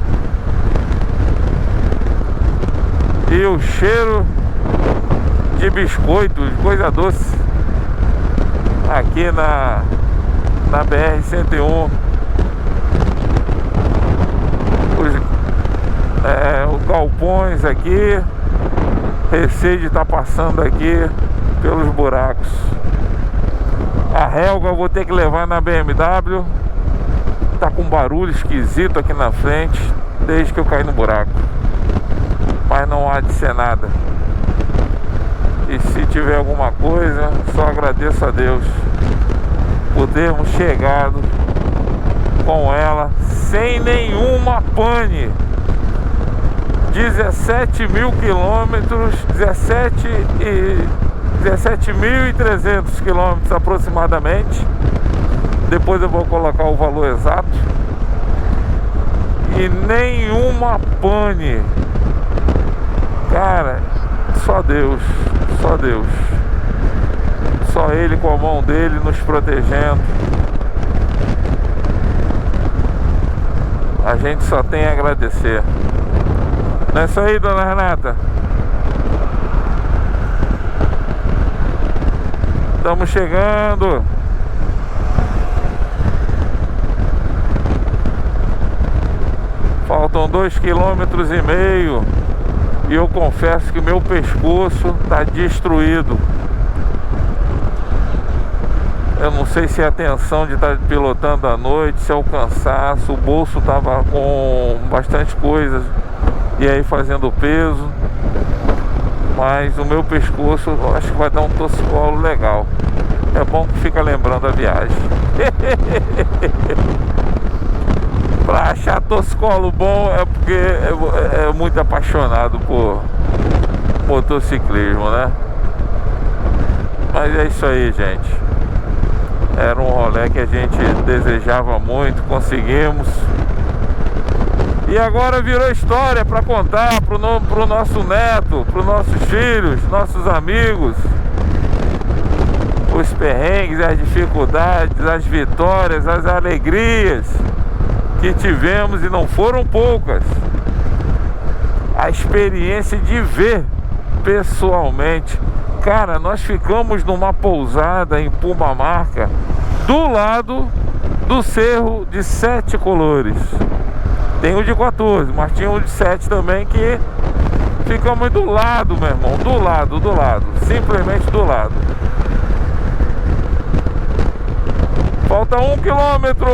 E o cheiro de biscoito, de coisa doce, aqui na BR-101. Os galpões aqui, receio de estar passando aqui pelos buracos. A Helga eu vou ter que levar na BMW. Tá com um barulho esquisito aqui na frente desde que eu caí no buraco, mas não há de ser nada. E se tiver alguma coisa, só agradeço a Deus por termos chegado com ela sem nenhuma pane. 17 mil quilômetros, 17.300 quilômetros aproximadamente. Depois eu vou colocar o valor exato. E nenhuma pane. Cara, só Deus, só Deus. Só Ele com a mão dele nos protegendo. A gente só tem a agradecer. Não é isso aí, dona Renata? Estamos chegando. Faltam 2,5 km e eu confesso que meu pescoço está destruído. Eu não sei se é a tensão de estar pilotando à noite, se é o cansaço. O bolso estava com bastante coisa e aí fazendo peso. Mas o meu pescoço, eu acho que vai dar um torcicolo legal. É bom que fica lembrando a viagem. Pra achar torcicolo bom é porque é muito apaixonado por motociclismo, né? Mas é isso aí, gente. Era um rolê que a gente desejava muito, conseguimos. E agora virou história para contar pro nosso neto, pros nossos filhos, nossos amigos. Os perrengues, as dificuldades, as vitórias, as alegrias que tivemos, e não foram poucas. A experiência de ver pessoalmente. Cara, nós ficamos numa pousada em Pumamarca, do lado do Cerro de 7 Colores. Tem o de 14, mas tinha o de 7 também, que ficamos do lado, meu irmão. Do lado, simplesmente do lado. Falta 1 quilômetro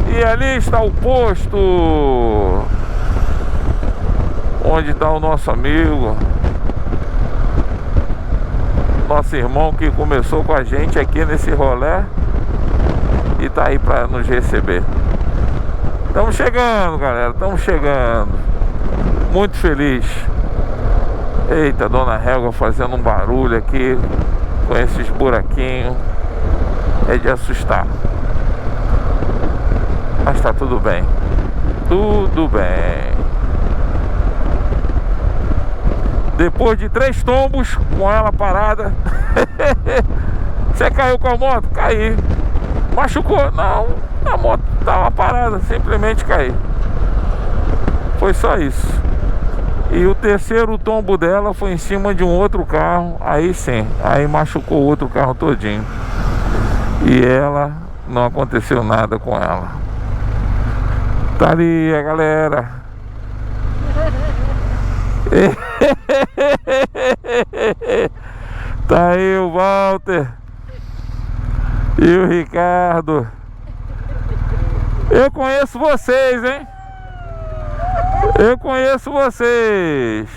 e ali está o posto onde está o nosso amigo, nosso irmão que começou com a gente aqui nesse rolê e tá aí para nos receber. Estamos chegando, galera, estamos chegando. Muito feliz. Eita, dona Helga fazendo um barulho aqui com esses buraquinhos. É de assustar. Mas tá tudo bem. Tudo bem. Depois de 3 tombos com ela parada. Você caiu com a moto? Caí. Machucou? Não. A moto tava parada, simplesmente caí. Foi só isso. E o terceiro tombo dela foi em cima de um outro carro. Aí sim, aí machucou o outro carro todinho. E ela, não aconteceu nada com ela. Tá ali a galera. Tá aí o Walter e o Ricardo. Eu conheço vocês, hein? Eu conheço vocês.